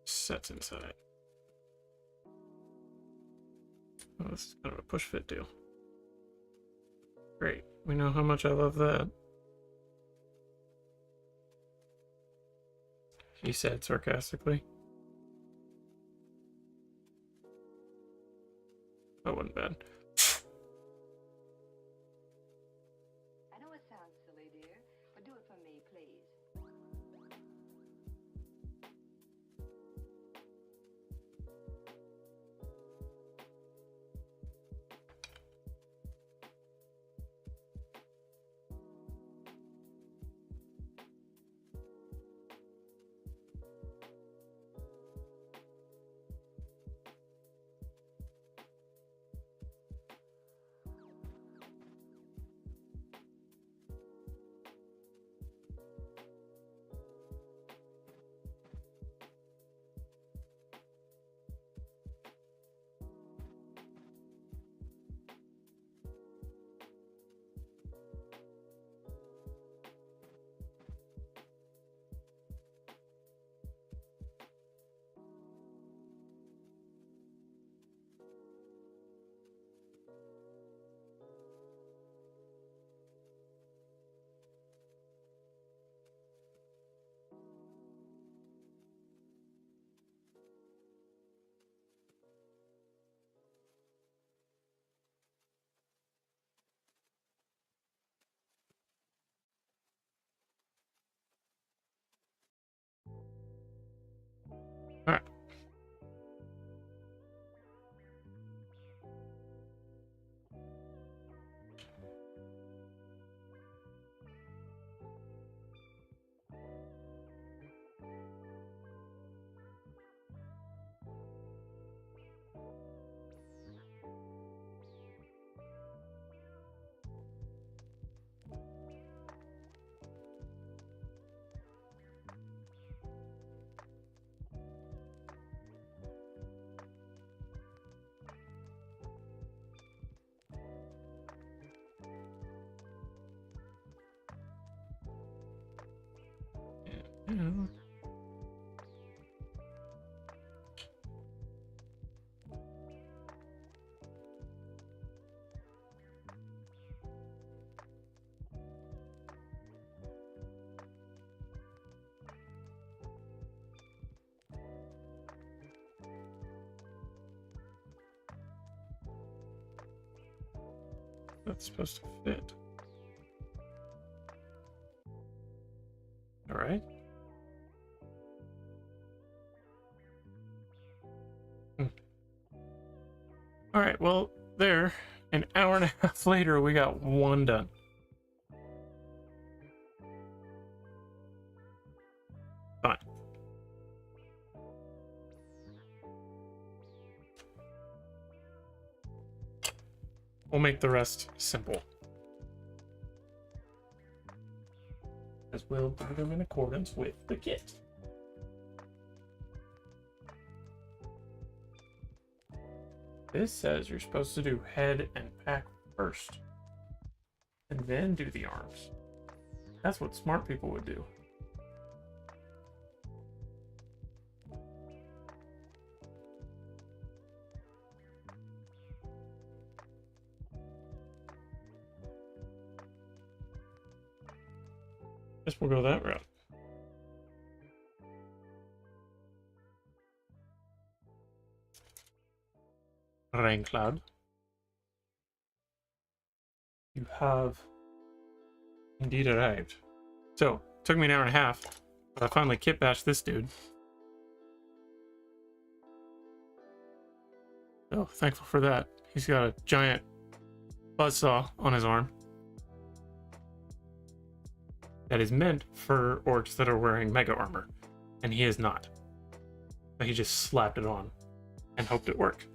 [SPEAKER 1] Sets inside. Oh, this is kind of a push fit deal. Great. We know how much I love that. He said sarcastically. That wasn't bad.
[SPEAKER 2] I know it sounds silly, dear, but do it for me, please.
[SPEAKER 1] All right. Yeah. That's supposed to fit. All right. All right, well, there, an hour and a half later, we got one done. Fine. We'll make the rest simple. As we'll do them in accordance with the kit. This says you're supposed to do head and pack first, and then do the arms. That's what smart people would do. Guess we'll go that route. Rain Cloud. You have indeed arrived. So, took me an hour and a half, but I finally kit bashed this dude. So, thankful for that. He's got a giant buzzsaw on his arm. That is meant for orcs that are wearing mega armor, and he is not. But he just slapped it on and hoped it worked.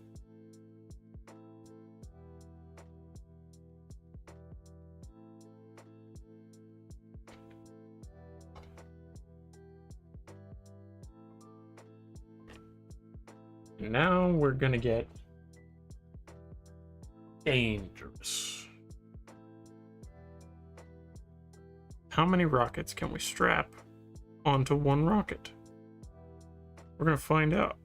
[SPEAKER 1] Now we're gonna get dangerous. How many rockets can we strap onto one rocket? We're gonna find out.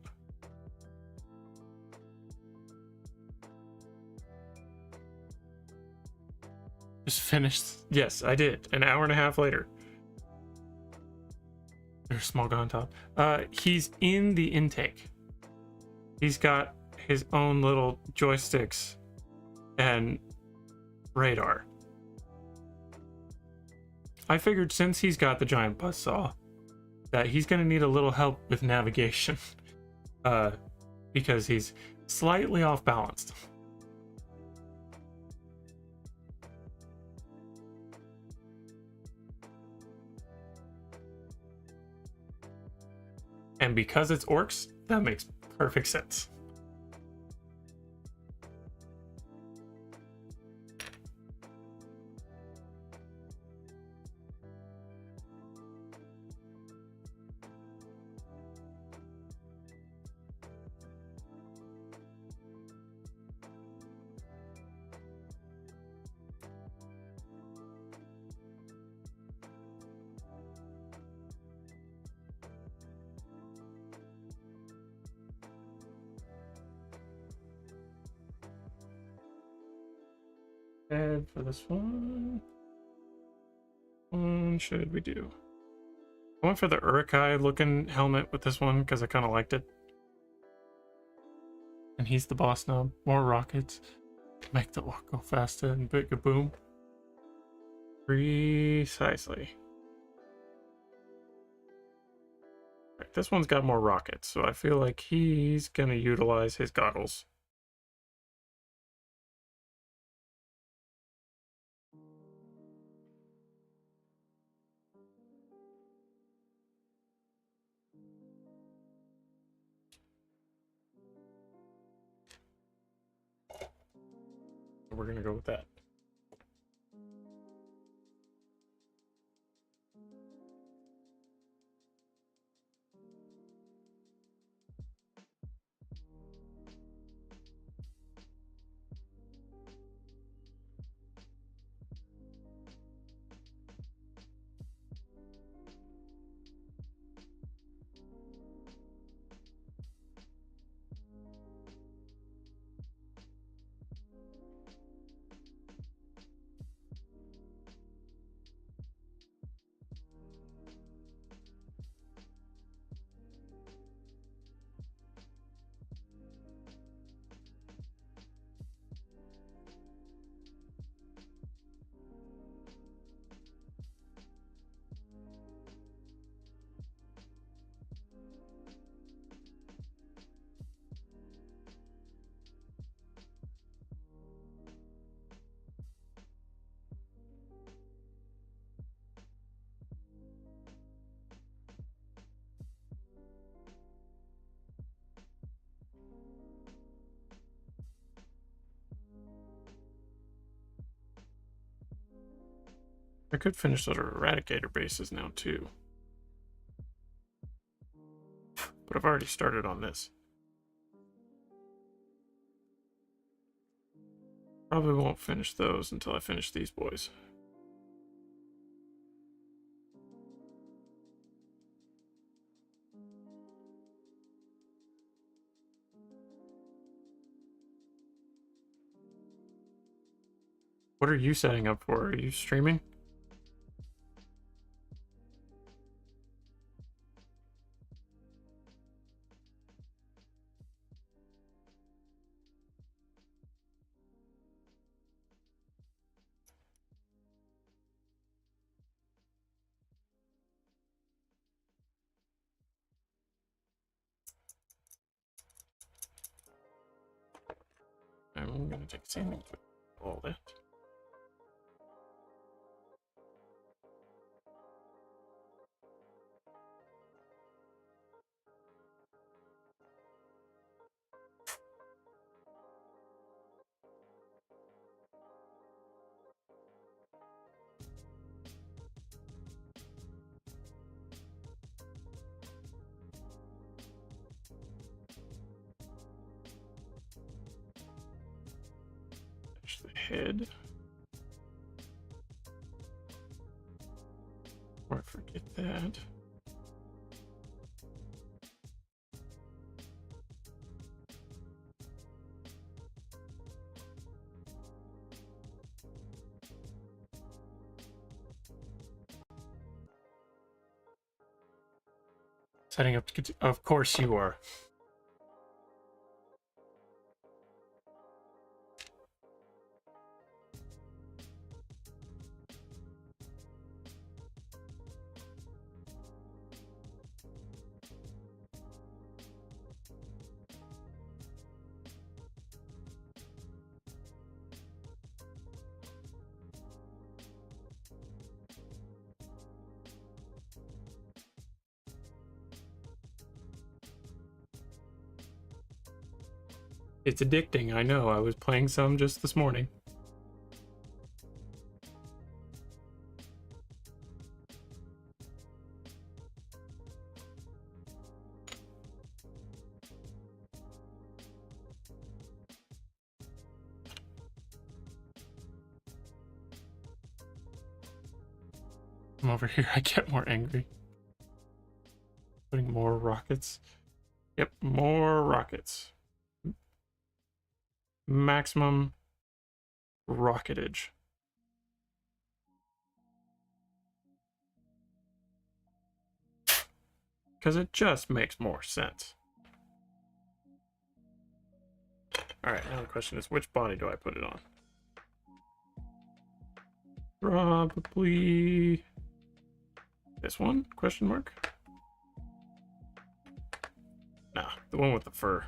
[SPEAKER 1] Just finished. Yes, I did. An hour and a half later. There's a small guy on top. He's in the intake. He's got his own little joysticks and radar. I figured since he's got the giant buzzsaw that he's going to need a little help with navigation because he's slightly off balanced. And because it's orcs, that makes perfect sense. And for this one, what should we do? I went for the Urukai looking helmet with this one because I kind of liked it. And he's the boss now. More rockets. Make the walk go faster and bigger boom. Precisely. Right, this one's got more rockets, so I feel like he's going to utilize his goggles. We're going to go with that. I could finish those Eradicator bases now too. But I've already started on this. Probably won't finish those until I finish these boys. What are you setting up for? Are you streaming? I'm gonna take savings with all that. Finish the head. Or I forget that. Setting up to, of course you are. It's addicting, I know. I was playing some just this morning. I'm over here, I get more angry. Putting more rockets. Yep, more rockets. Maximum rocketage. Because it just makes more sense. Alright, now the question is, which body do I put it on? Probably this one? Question mark? Nah, the one with the fur.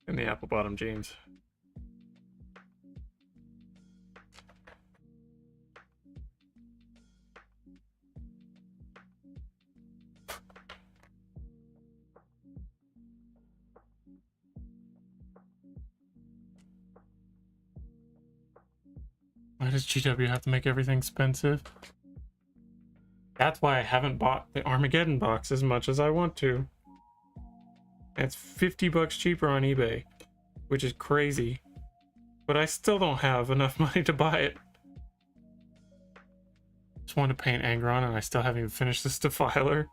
[SPEAKER 1] And the apple bottom jeans. Why does GW have to make everything expensive? That's why I haven't bought the Armageddon box as much as I want to. It's $50 cheaper on eBay, which is crazy. But I still don't have enough money to buy it. Just wanted to paint Angron and I still haven't even finished this Defiler.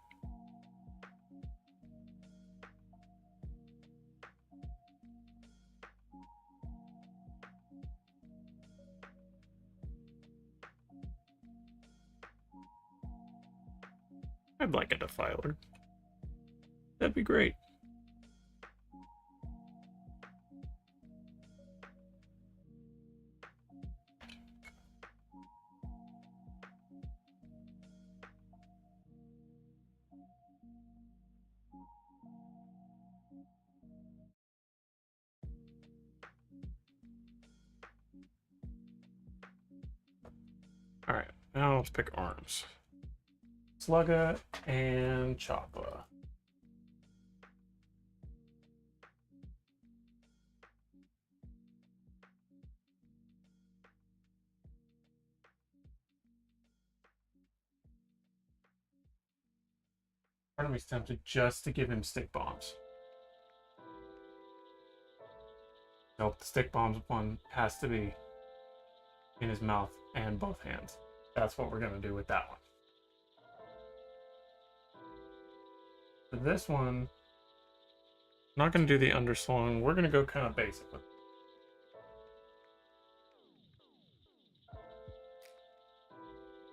[SPEAKER 1] I'd like a Defiler. That'd be great. Alright, now let's pick arms. Slugga and Choppa. Part of me's tempted just to give him stick bombs. Nope, the stick bombs one has to be in his mouth and both hands. That's what we're gonna do with that one. For this one, I'm not gonna do the underslung. We're gonna go kind of basic with it.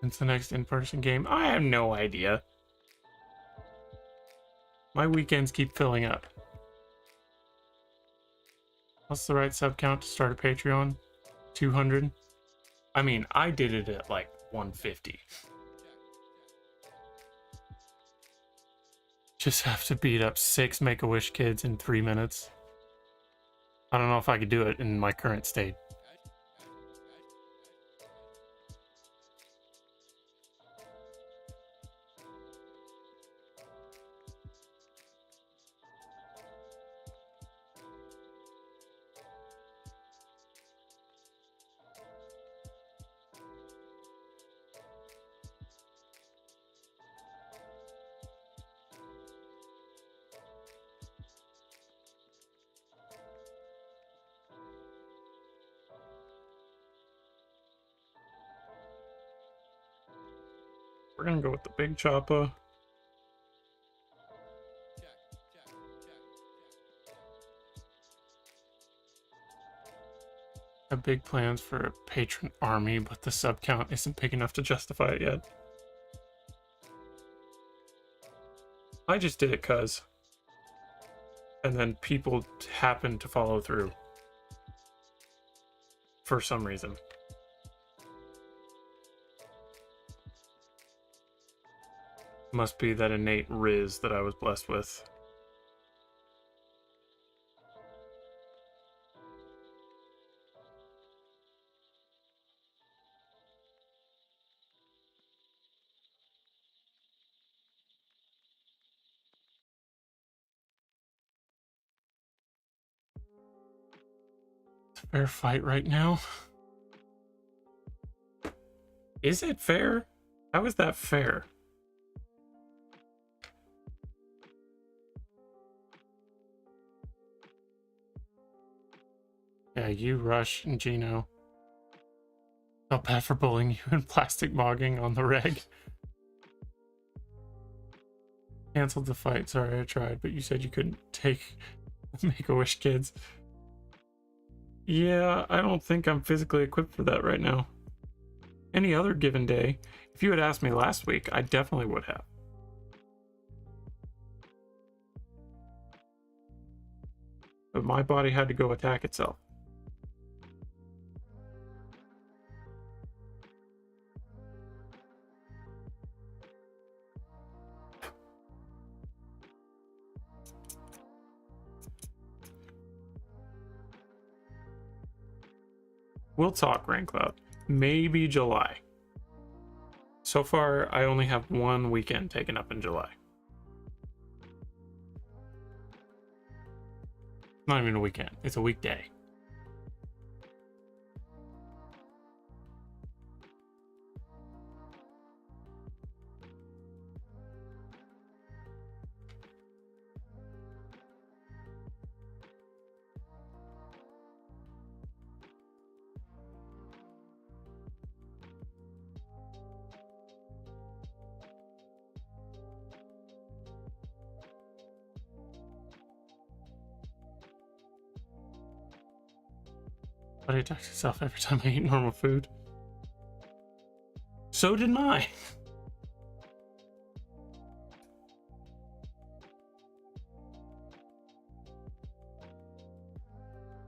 [SPEAKER 1] When's the next in-person game? I have no idea. My weekends keep filling up. What's the right sub count to start a Patreon? 200? I mean, I did it at like 150. Just have to beat up 6 Make-A-Wish kids in 3 minutes. I don't know if I could do it in my current state. We're gonna go with the big chopper. Have big plans for a patron army, but the sub count isn't big enough to justify it yet. I just did it cuz. And then people happened to follow through. For some reason. Must be that innate riz that I was blessed with. It's a fair fight right now. Is it fair? How is that fair? Yeah, you, Rush, and Gino. Felt bad for bullying you and plastic mogging on the reg. Canceled the fight. Sorry, I tried, but you said you couldn't take Make-A-Wish kids. Yeah, I don't think I'm physically equipped for that right now. Any other given day, if you had asked me last week, I definitely would have. But my body had to go attack itself. We'll talk, Raincloud. Maybe July. So far, I only have one weekend taken up in July. Not even a weekend. It's a weekday. But I attacked itself every time I eat normal food. So did mine.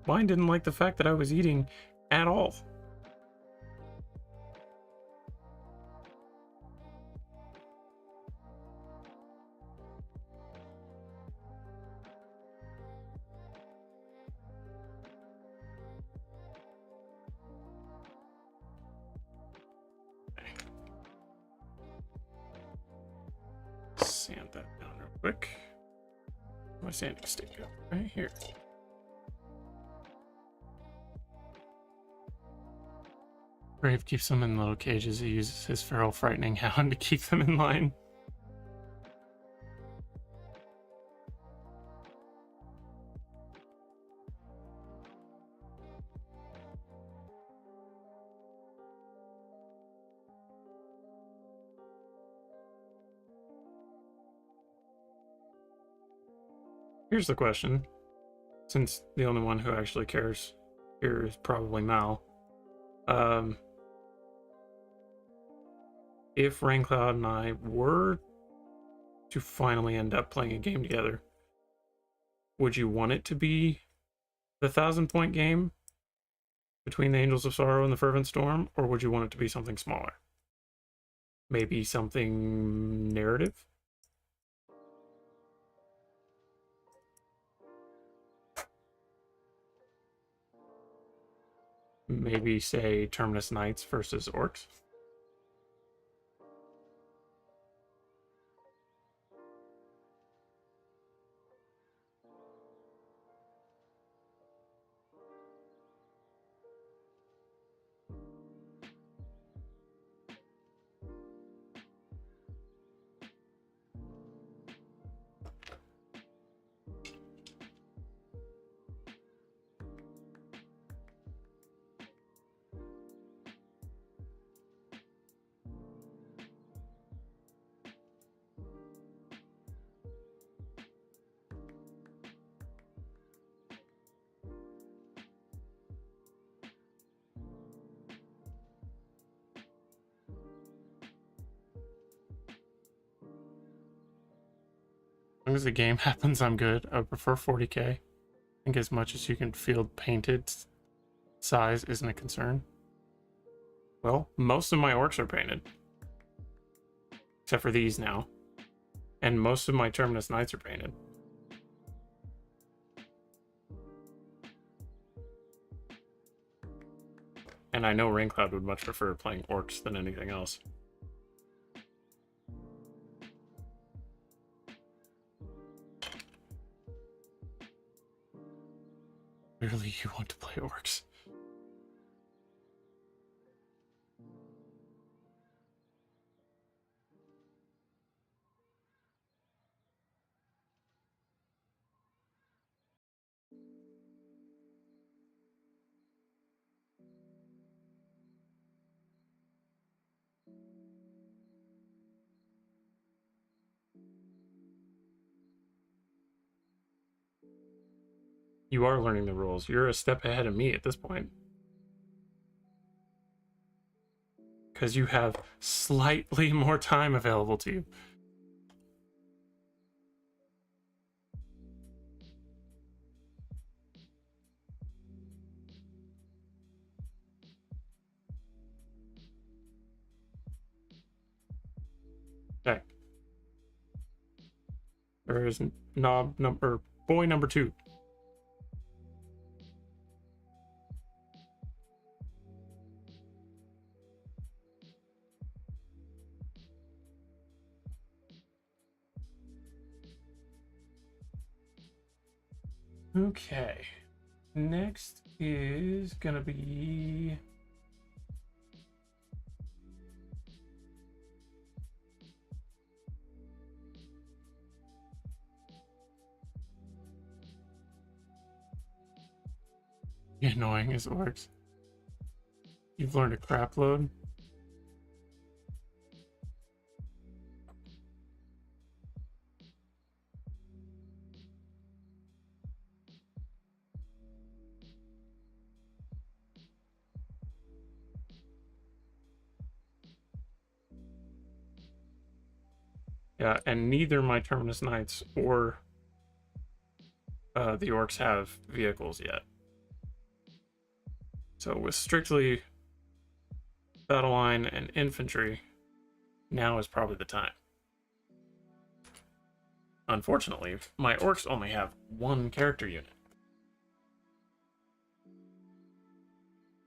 [SPEAKER 1] Mine didn't like the fact that I was eating at all. Sand that down real quick. My sanding stick go right here. Brave keeps them in little cages. He uses his feral frightening hound to keep them in line. Here's the question, since the only one who actually cares here is probably Mal. If Raincloud and I were to finally end up playing a game together, would you want it to be the 1,000-point game between the Angels of Sorrow and the Fervent Storm, or would you want it to be something smaller? Maybe something narrative? Maybe, say, Terminus Knights versus Orcs? as the game happens, I'm good. I prefer 40k. I think as much as you can field painted, size isn't a concern. Well, most of my orcs are painted. Except for these now. And most of my Terminus Knights are painted. And I know Raincloud would much prefer playing orcs than anything else. Clearly you want to play orcs. You are learning the rules. You're a step ahead of me at this point. Because you have slightly more time available to you. Okay. There is boy number 2. Okay. Next is gonna be annoying as it works. You've learned a crap load. Yeah, and neither my Terminus Knights or the orcs have vehicles yet. So with strictly battle line and infantry, now is probably the time. Unfortunately, my orcs only have 1 character unit.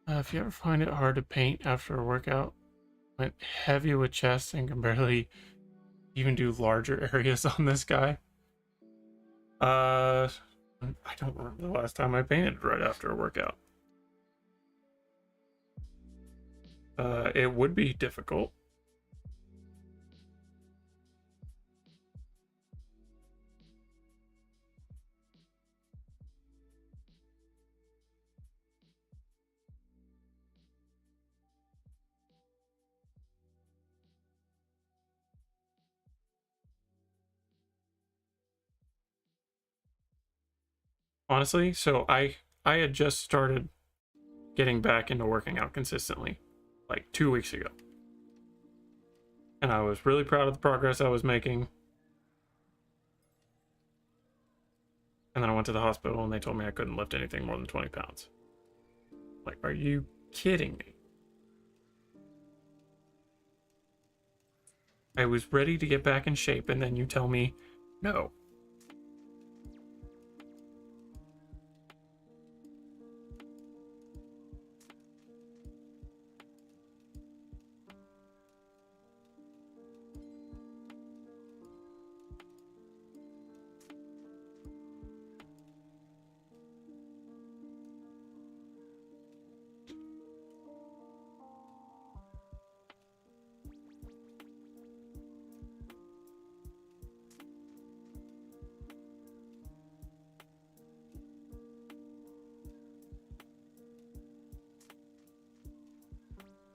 [SPEAKER 1] If you ever find it hard to paint after a workout, went heavy with chests and can barely even do larger areas on this guy. I don't remember the last time I painted right after a workout. It would be difficult. Honestly, so I had just started getting back into working out consistently like 2 weeks ago. And I was really proud of the progress I was making. And then I went to the hospital and they told me I couldn't lift anything more than 20 pounds. Like, are you kidding me? I was ready to get back in shape and then you tell me no.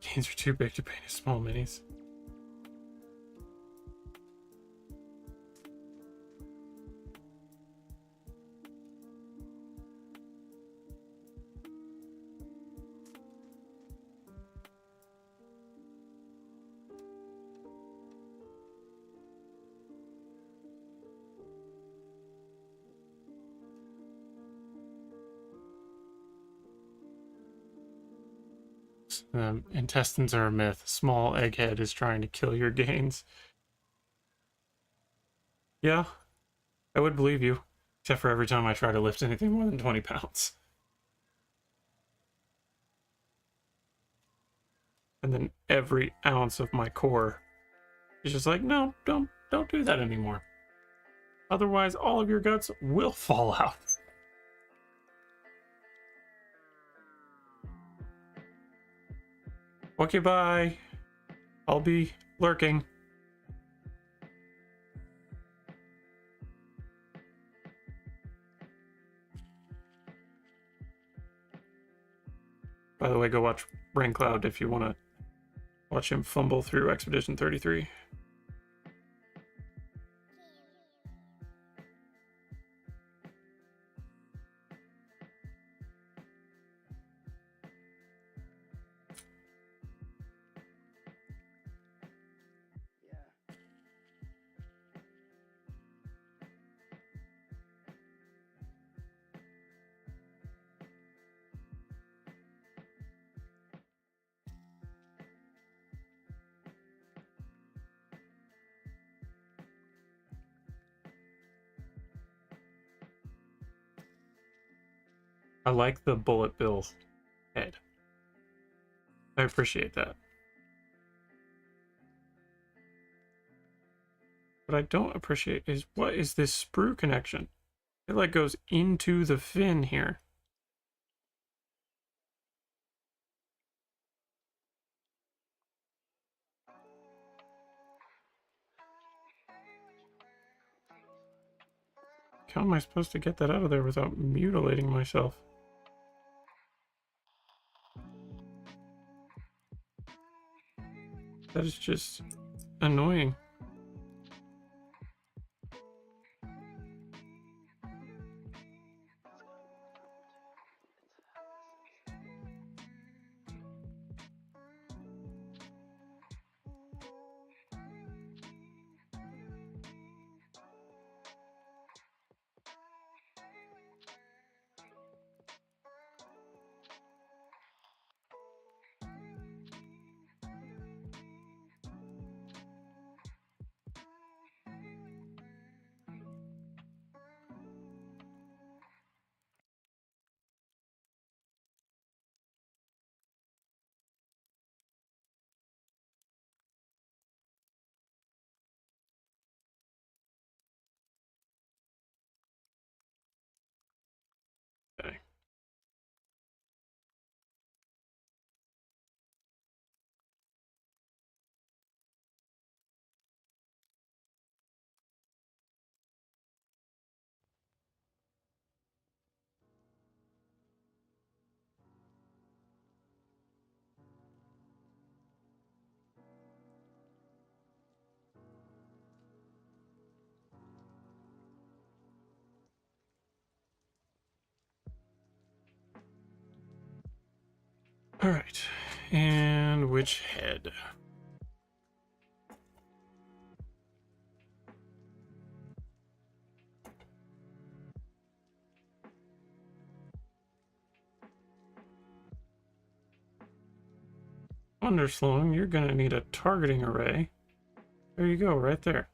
[SPEAKER 1] Gains are too big to paint as small minis. Intestines are a myth. Small egghead is trying to kill your gains. Yeah, I would believe you. Except for every time I try to lift anything more than 20 pounds. And then every ounce of my core is just like, no, don't do that anymore. Otherwise, all of your guts will fall out. Okay, bye. I'll be lurking. By the way, go watch Raincloud if you want to watch him fumble through Expedition 33. I like the bullet bill head. I appreciate that. What I don't appreciate is, what is this sprue connection? It like goes into the fin here. How am I supposed to get that out of there without mutilating myself? That is just annoying. Okay. All right. And which head? Underslung, you're gonna need a targeting array. There you go, right there.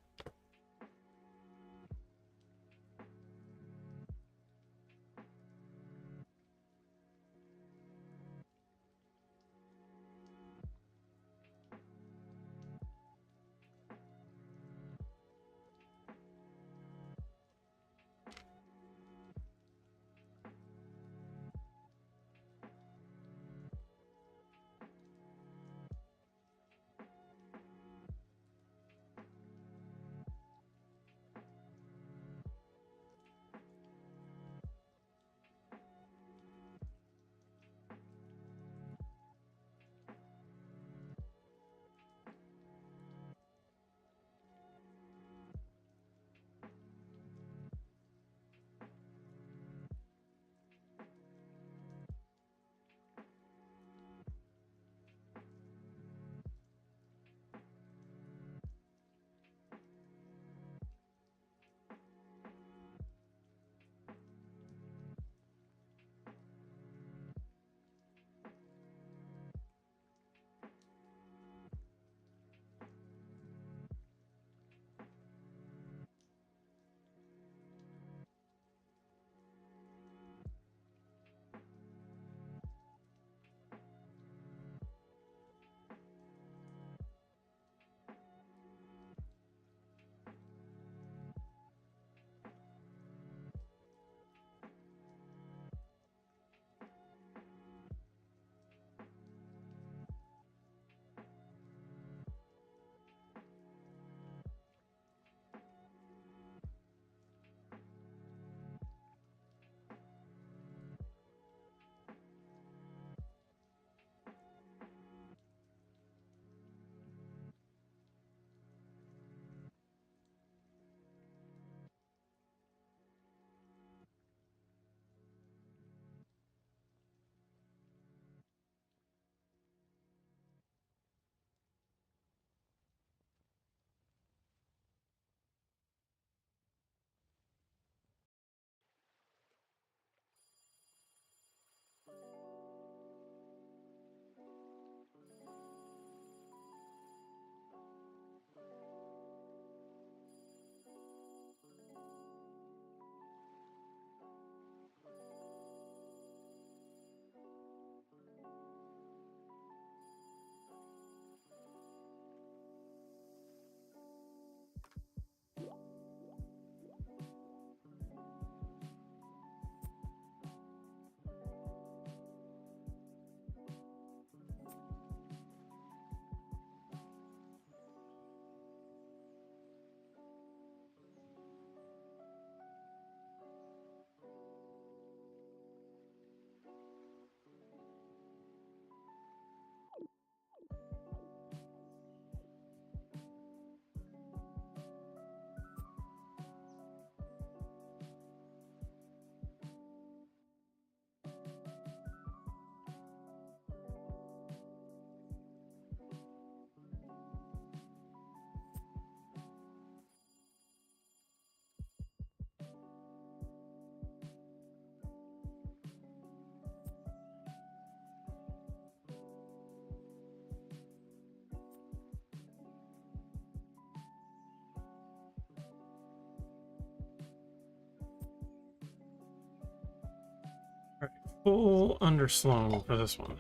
[SPEAKER 1] full underslung for this one.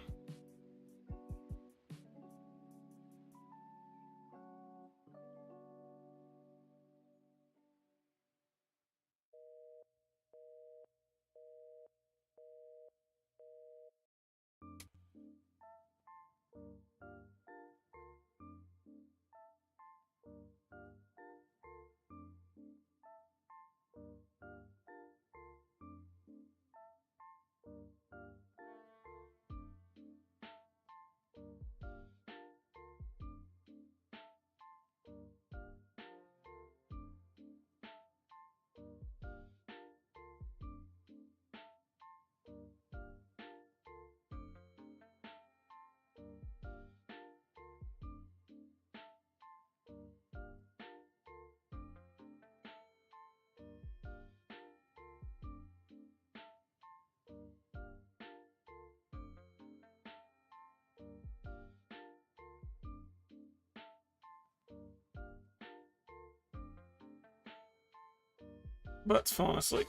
[SPEAKER 1] Butt's falling asleep.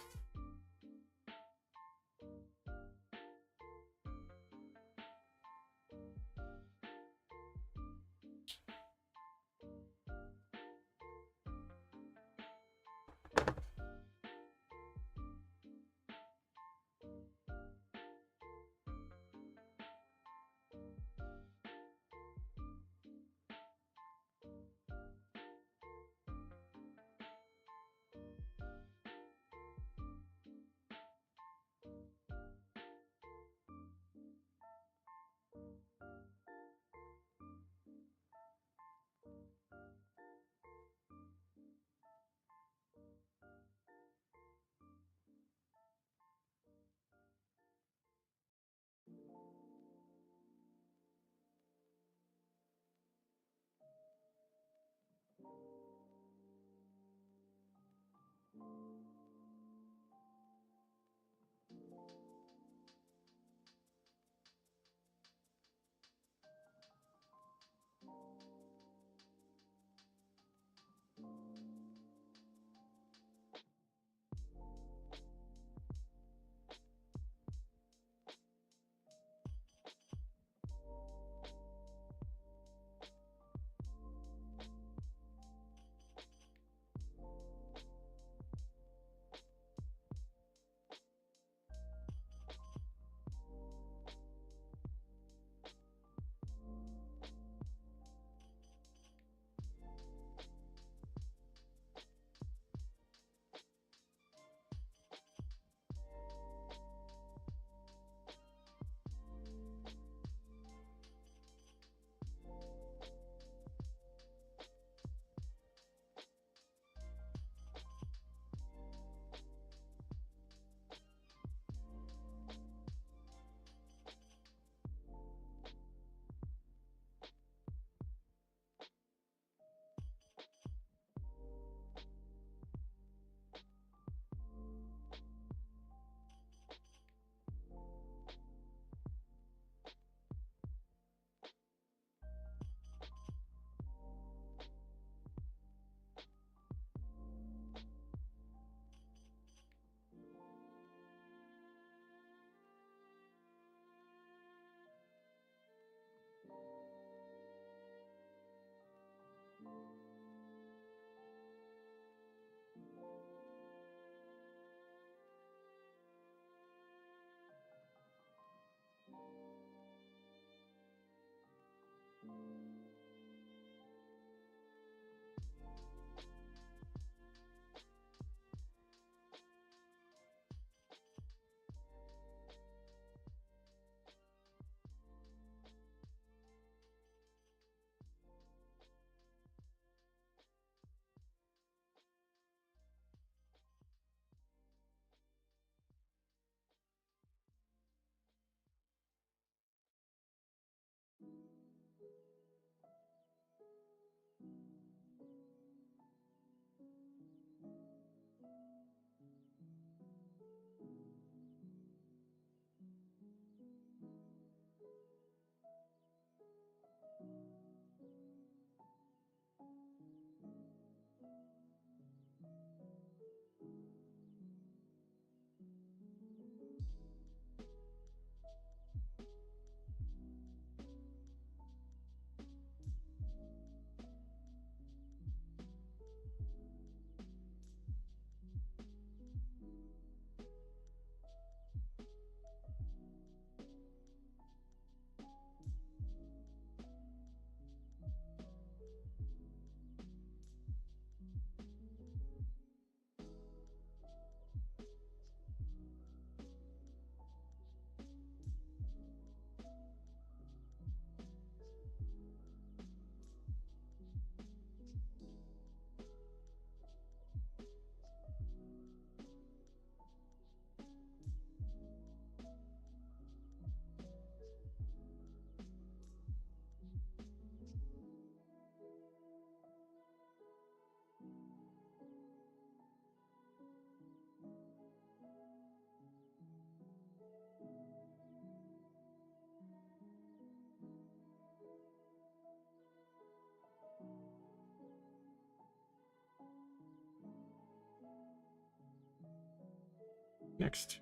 [SPEAKER 1] Next.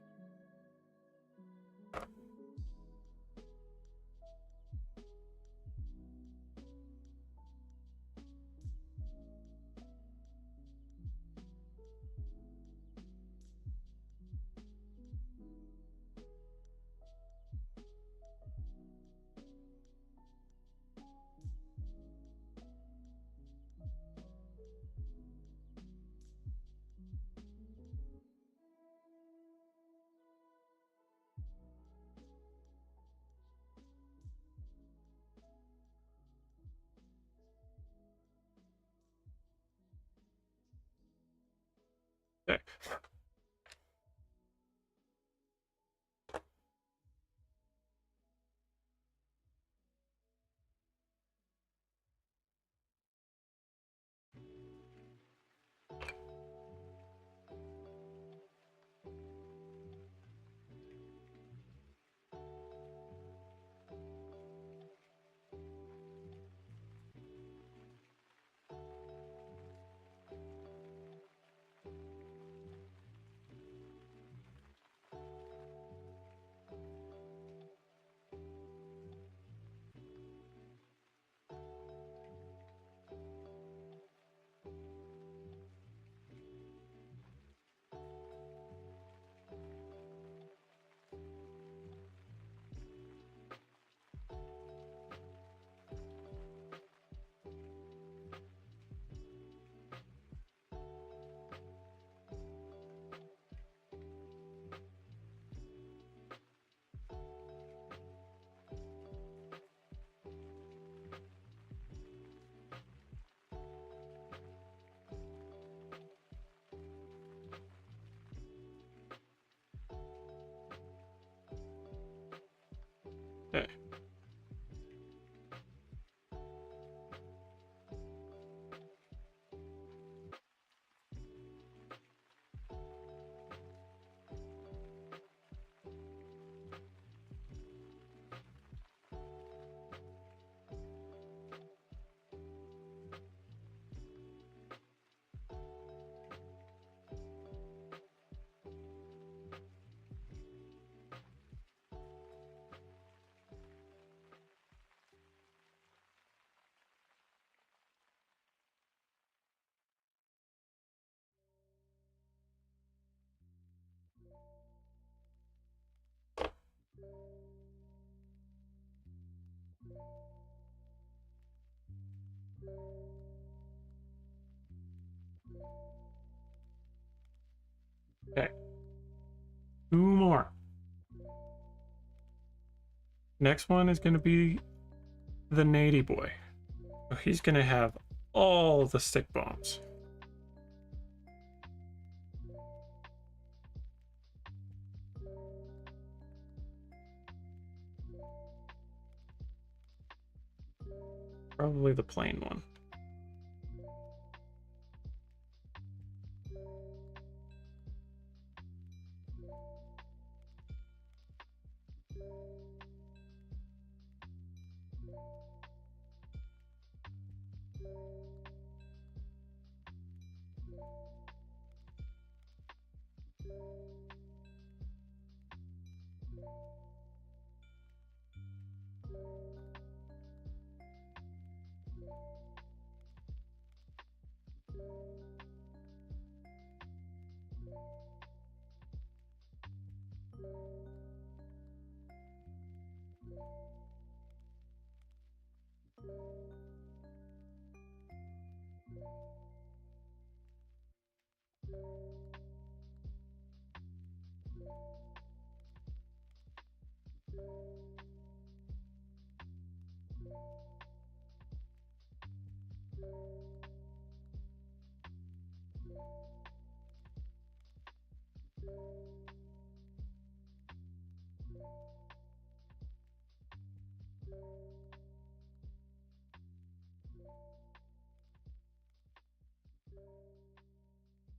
[SPEAKER 1] Okay. Okay. Okay. Two more. Next one is going to be the Nady boy. So he's going to have all the stick bombs. Probably the plain one.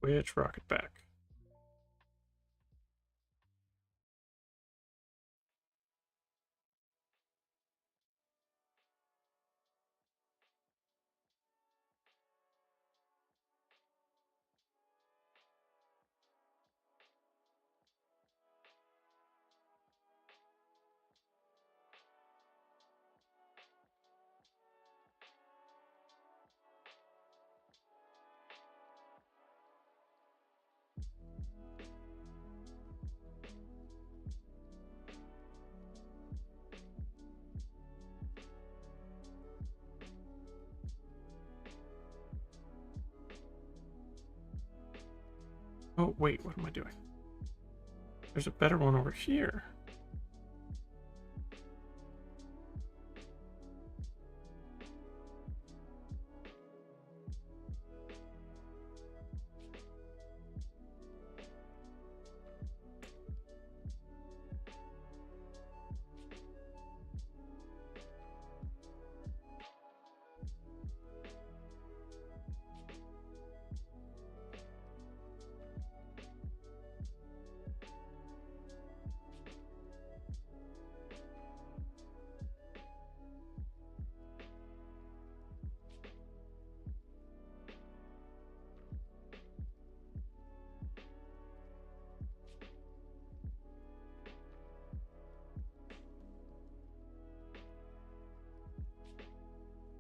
[SPEAKER 1] Which rocket back? Oh, wait, what am I doing? There's a better one over here.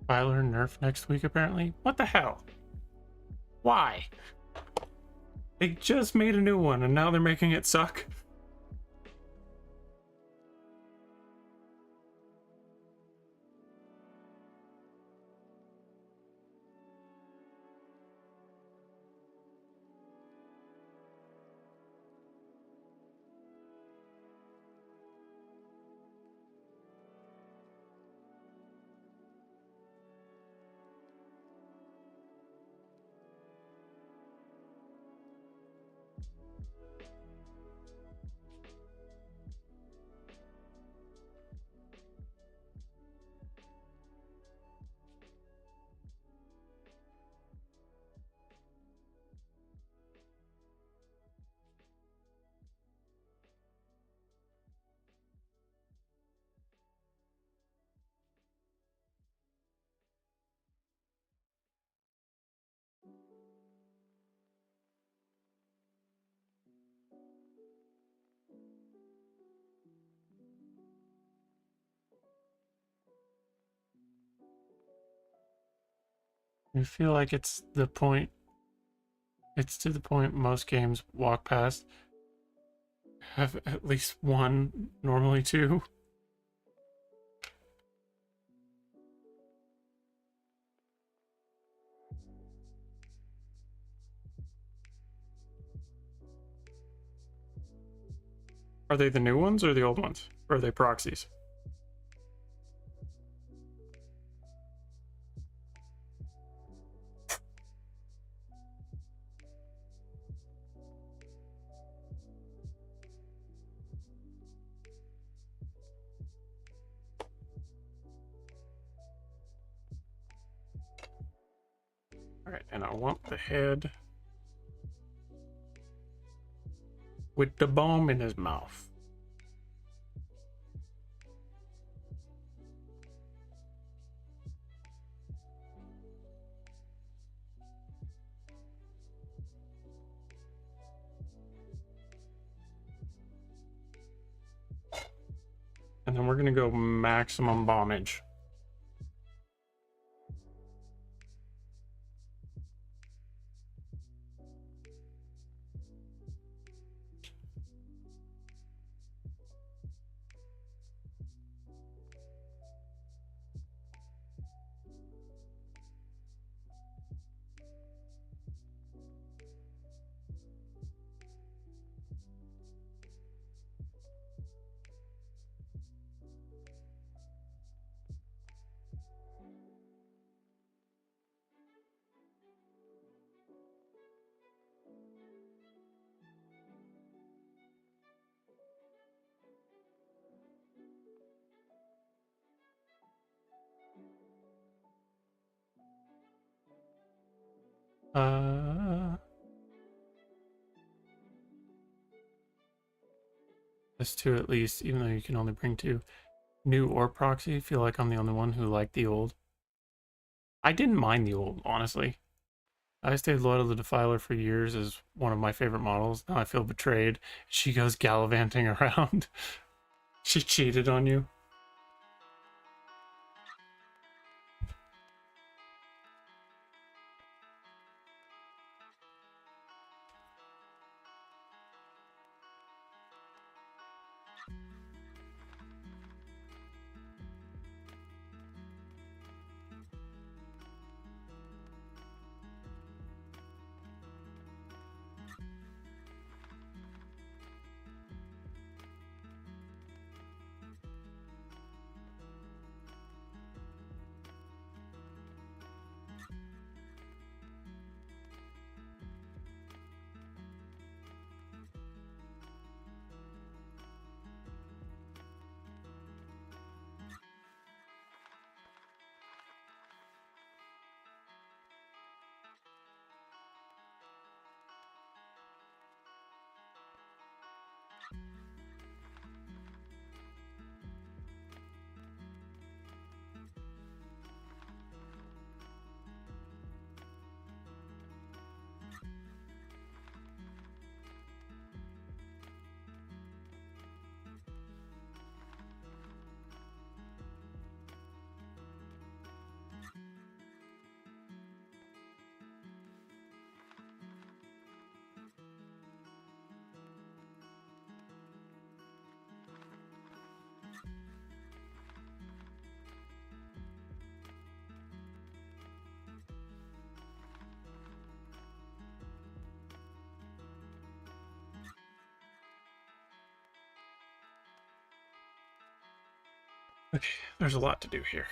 [SPEAKER 1] Filer nerf next week, apparently. What the hell? Why? They just made a new one and now they're making it suck. I feel like it's to the point most games walk past have at least one, normally two. Are they the new ones or the old ones? Or are they proxies? Alright, and I want the head with the bomb in his mouth. And then we're gonna go maximum bombage. This two at least, even though you can only bring two. New or proxy, I feel like I'm the only one who liked the old. I didn't mind the old, honestly. I stayed loyal to the Defiler for years as one of my favorite models. Now I feel betrayed. She goes gallivanting around. She cheated on you. Okay, there's a lot to do here.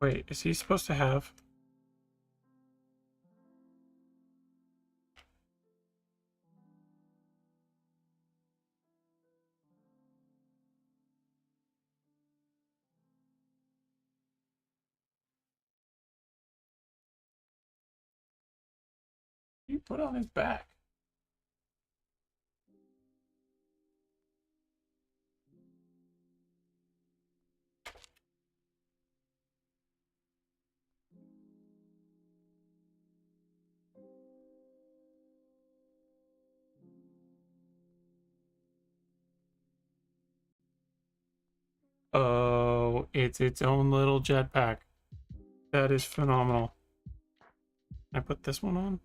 [SPEAKER 1] Wait, is he supposed to have... put on his back? Oh, it's its own little jetpack. That is phenomenal. Can I put this one on?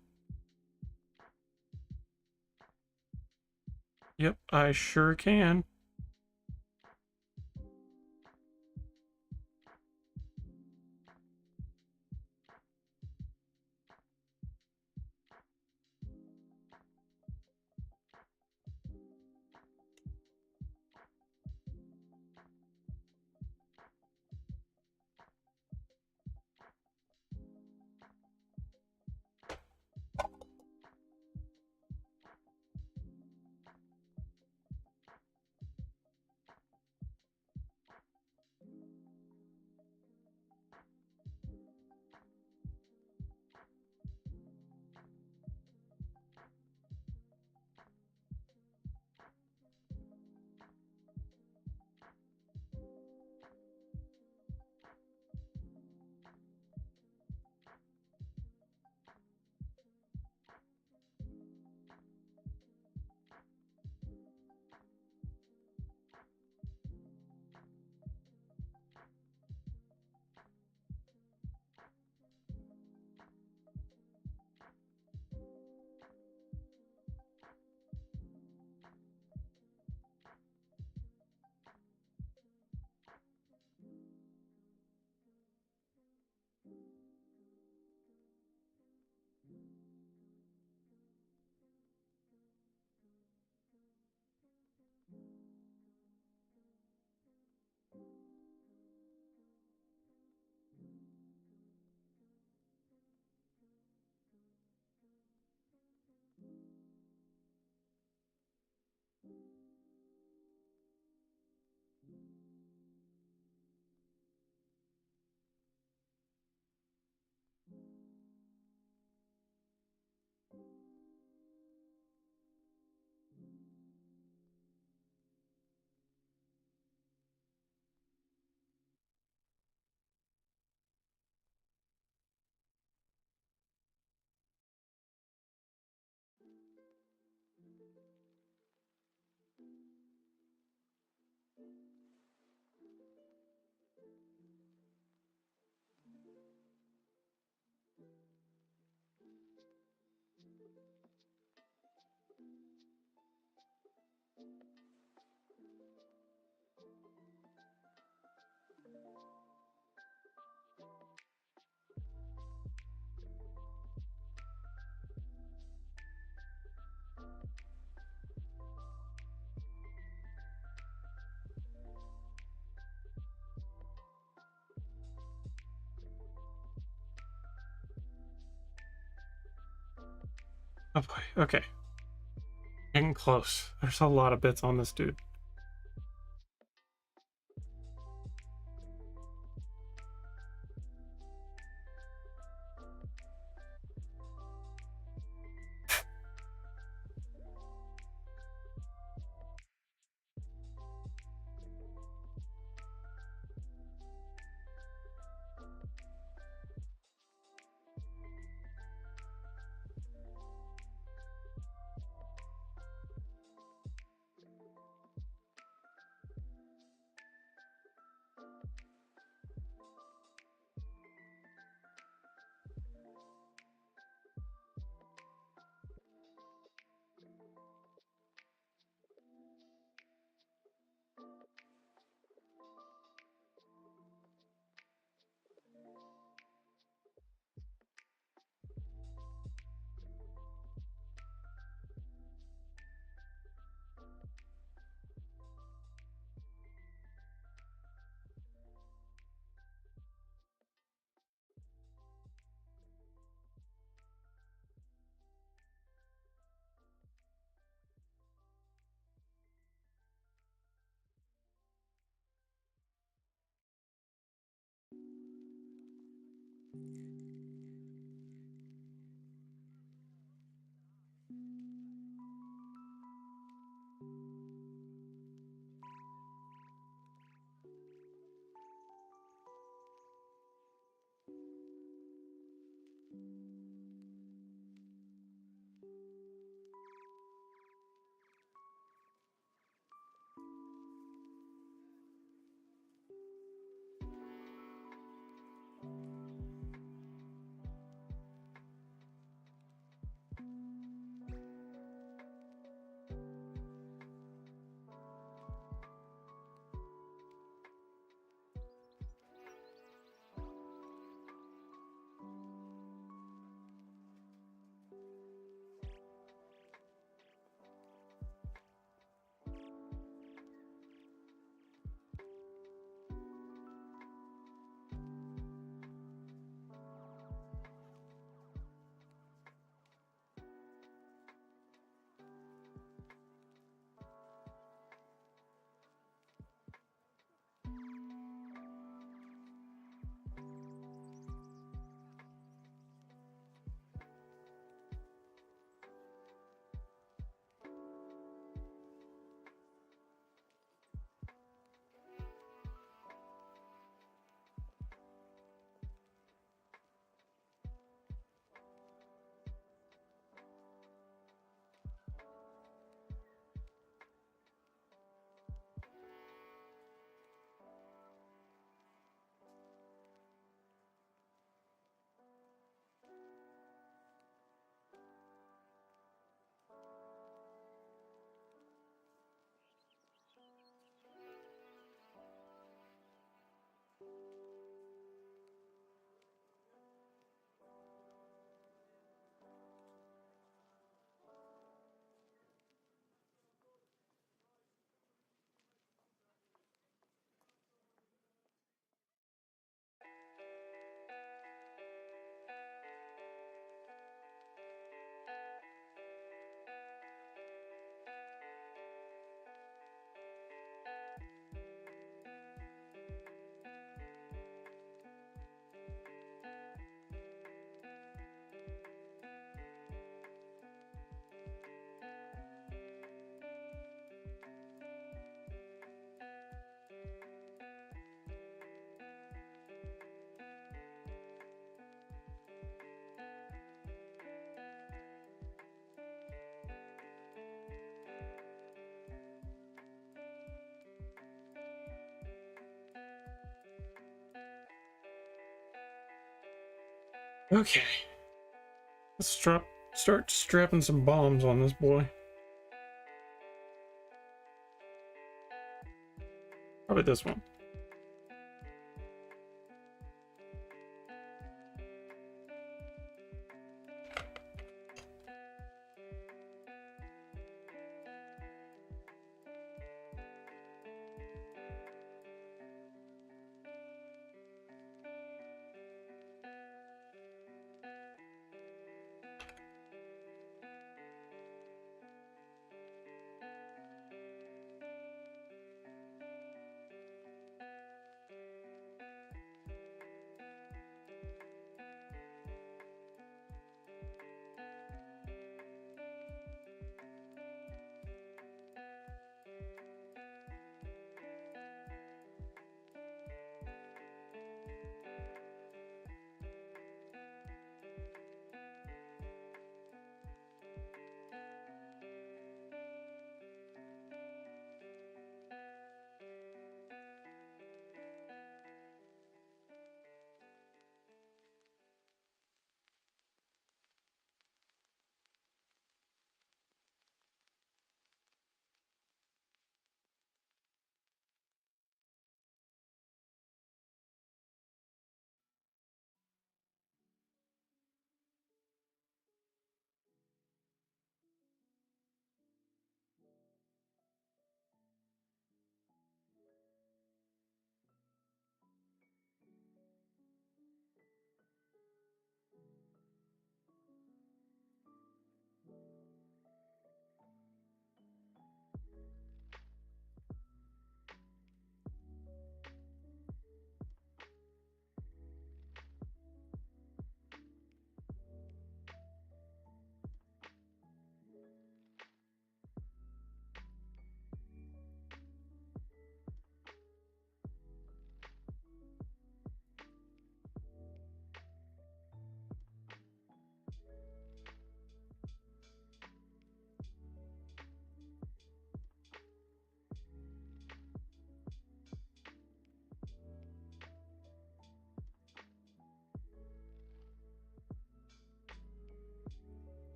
[SPEAKER 1] Yep, I sure can. Oh boy, okay. Getting close. There's a lot of bits on this dude. Okay. Let's start strapping some bombs on this boy. Probably this one.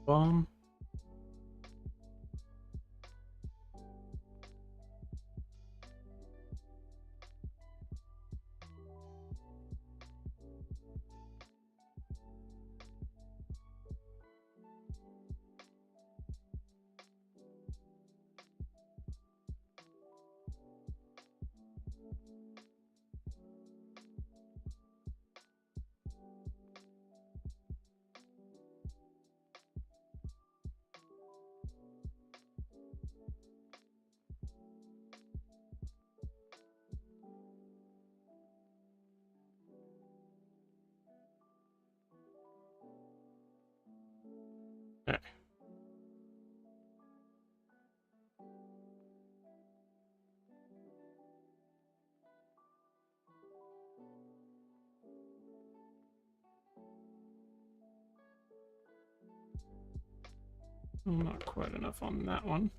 [SPEAKER 1] Bomb. Not quite enough on that one.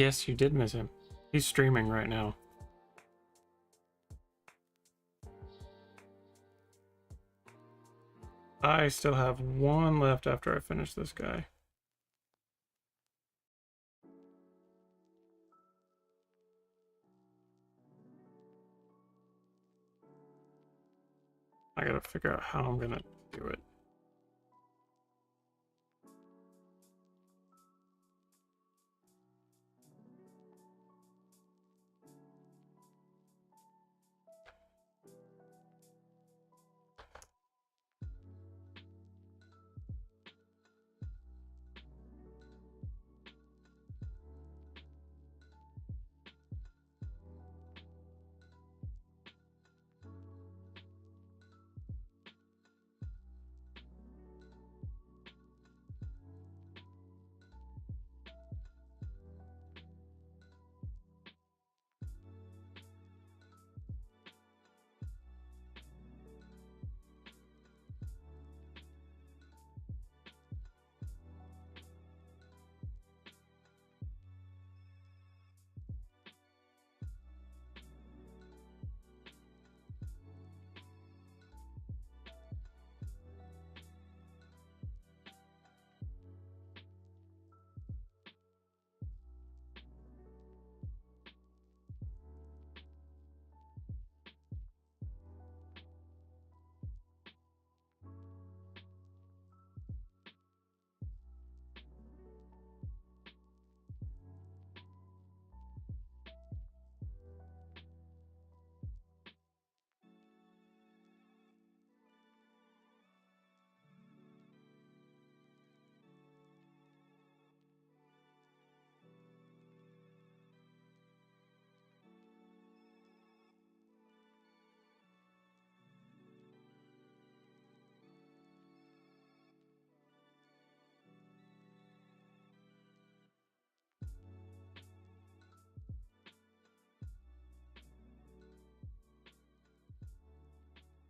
[SPEAKER 1] Yes, you did miss him. He's streaming right now. I still have one left after I finish this guy. I gotta figure out how I'm gonna do it.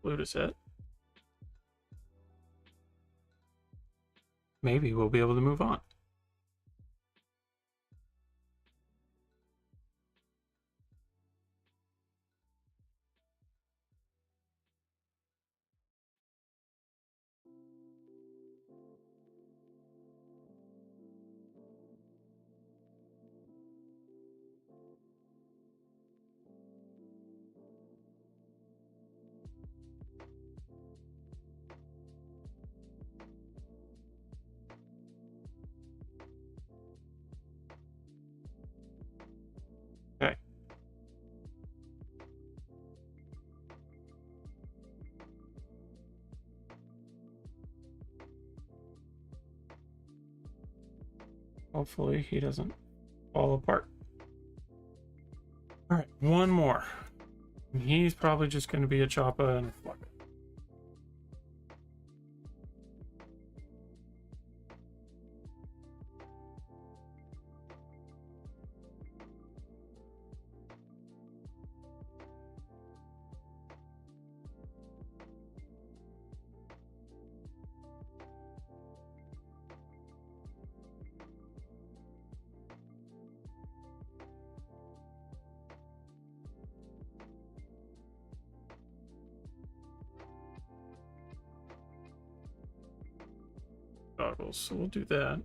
[SPEAKER 1] Blue to set. Maybe we'll be able to move on. Hopefully he doesn't fall apart. All right, one more. And he's probably just going to be a chopper and a flux. Goggles, so we'll do that.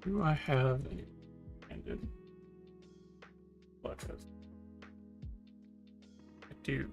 [SPEAKER 1] Do I have any handed clutches? I do.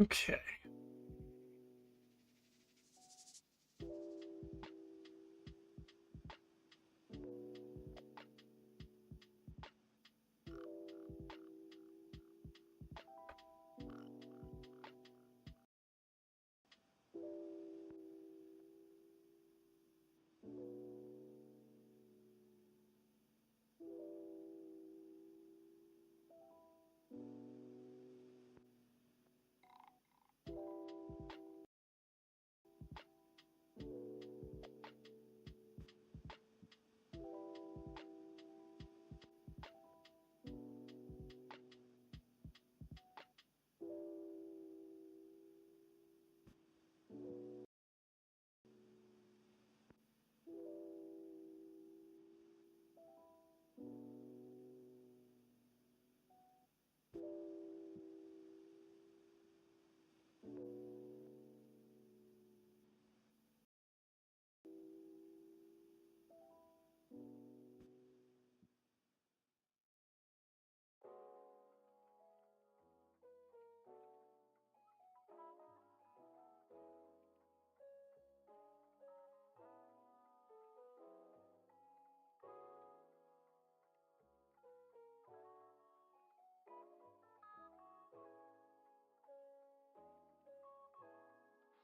[SPEAKER 1] Okay.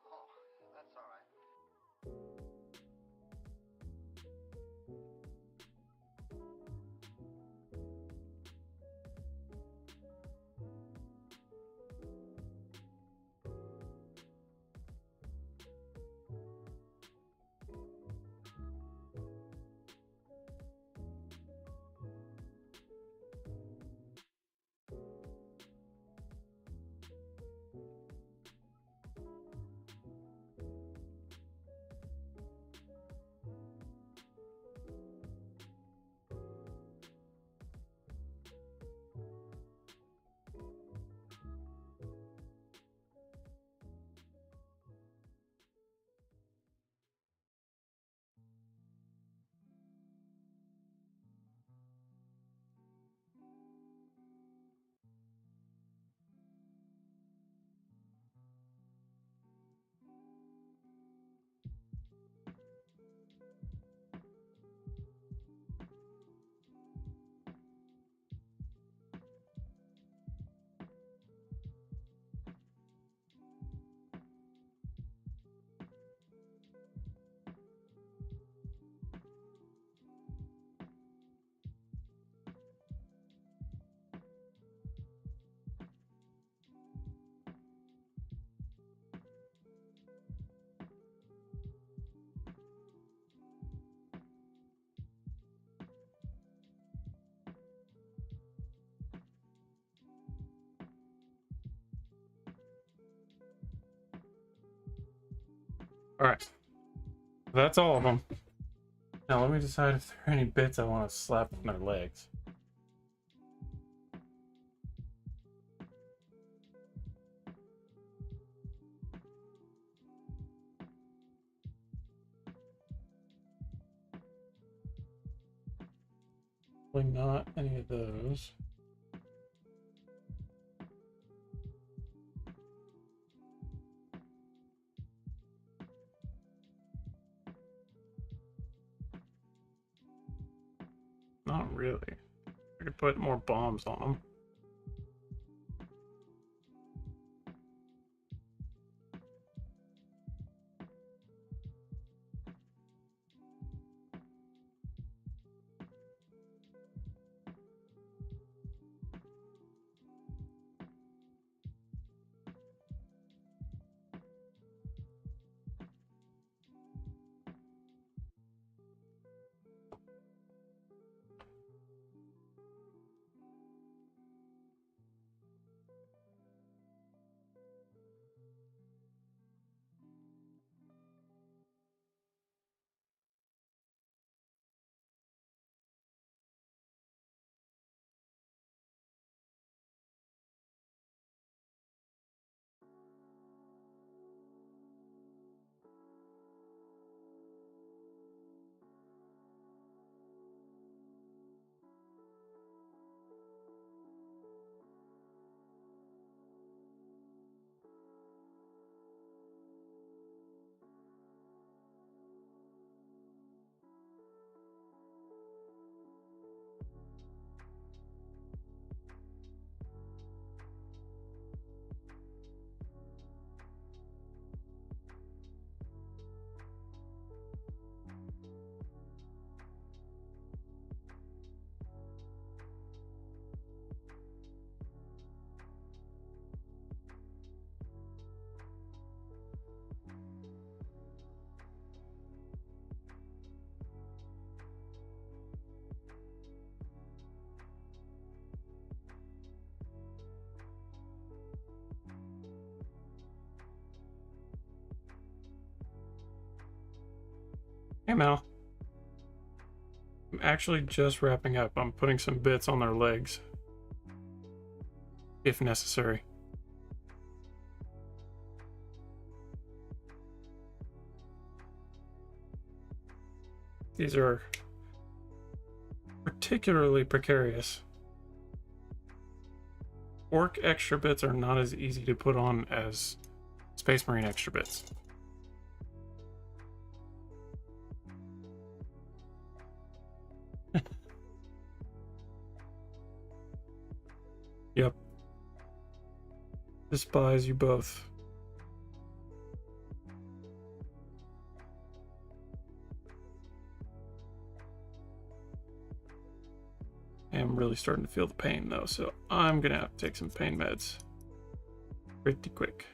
[SPEAKER 3] Oh, that's all right.
[SPEAKER 1] Alright. That's all of them. Now let me decide if there are any bits I want to slap on their legs. Probably not any of those. Not really. I could put more bombs on them. Hey, Mel. I'm actually just wrapping up. I'm putting some bits on their legs, if necessary. These are particularly precarious. Orc extra bits are not as easy to put on as Space Marine extra bits. Yep. Despise you both. I am really starting to feel the pain though, so I'm gonna have to take some pain meds pretty quick.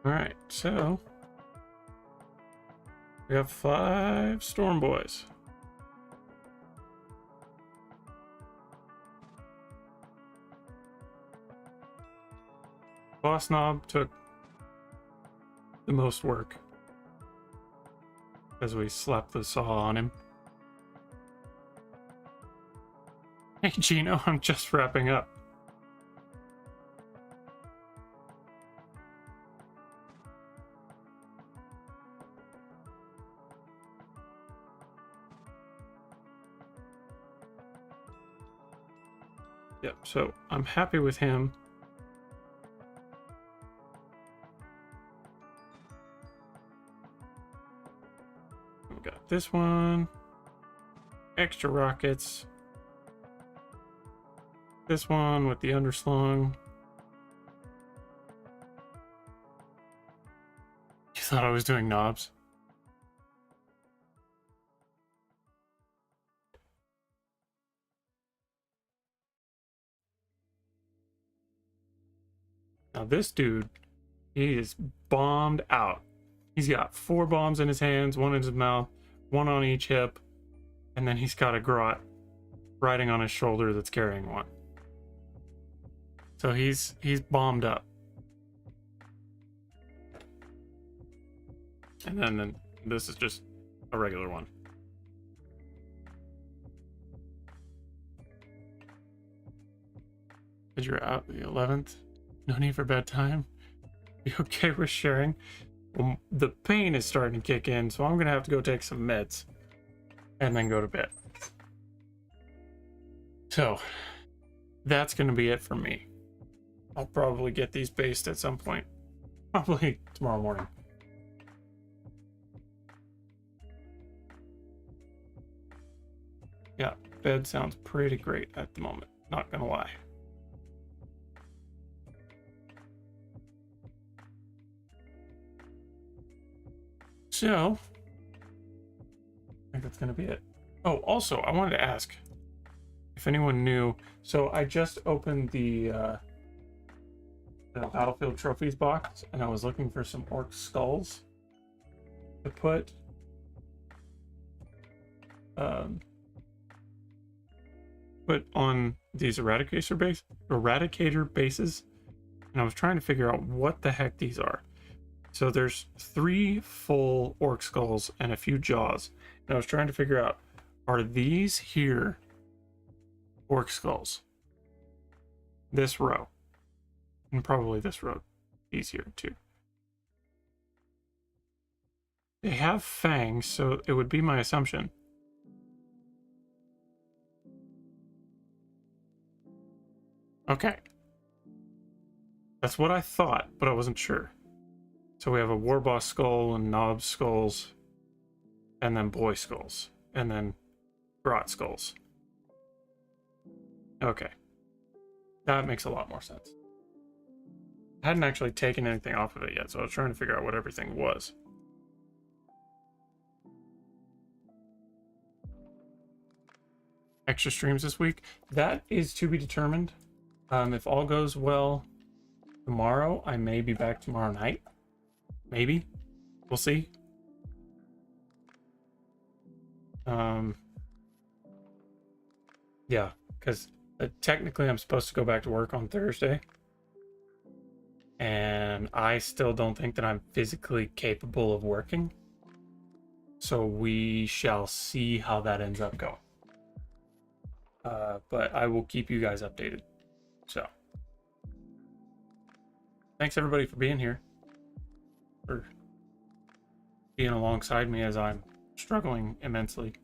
[SPEAKER 1] Alright, so we have 5 Storm Boys. Boss Knob took the most work as we slapped the saw on him. Hey Gino, I'm just wrapping up. Yep, so I'm happy with him. We got this one. Extra rockets. This one with the underslung. You thought I was doing knobs? Now this dude, he is bombed out. He's got 4 bombs in his hands, 1 in his mouth, 1 on each hip, and then he's got a grot riding on his shoulder that's carrying 1. So he's bombed up. And then this is just a regular one. Because you're out the 11th. No need for bedtime. You okay with sharing? Well, the pain is starting to kick in, so I'm gonna have to go take some meds and then go to bed. So that's gonna be it for me. I'll probably get these based at some point. Probably tomorrow morning. Yeah, bed sounds pretty great at the moment, not gonna lie. So, I think that's gonna be it. Oh, also, I wanted to ask if anyone knew. So I just opened the Battlefield Trophies box, and I was looking for some orc skulls to put on these eradicator bases, And I was trying to figure out what the heck these are. So there's 3 full orc skulls and a few jaws. And I was trying to figure out, are these here orc skulls? This row. And probably this row. Easier too. They have fangs, so it would be my assumption. Okay. That's what I thought, but I wasn't sure. So we have a war boss skull and knob skulls, and then boy skulls, and then grot skulls. Okay. That makes a lot more sense. I hadn't actually taken anything off of it yet, so I was trying to figure out what everything was. Extra streams this week? That is to be determined. If all goes well tomorrow, I may be back tomorrow night. Maybe. We'll see. Yeah, because technically I'm supposed to go back to work on Thursday. And I still don't think that I'm physically capable of working. So we shall see how that ends up going. But I will keep you guys updated. So, thanks everybody for being here. For being alongside me as I'm struggling immensely.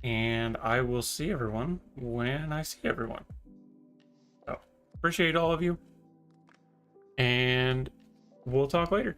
[SPEAKER 1] And I will see everyone when I see everyone. So, appreciate all of you. And we'll talk later.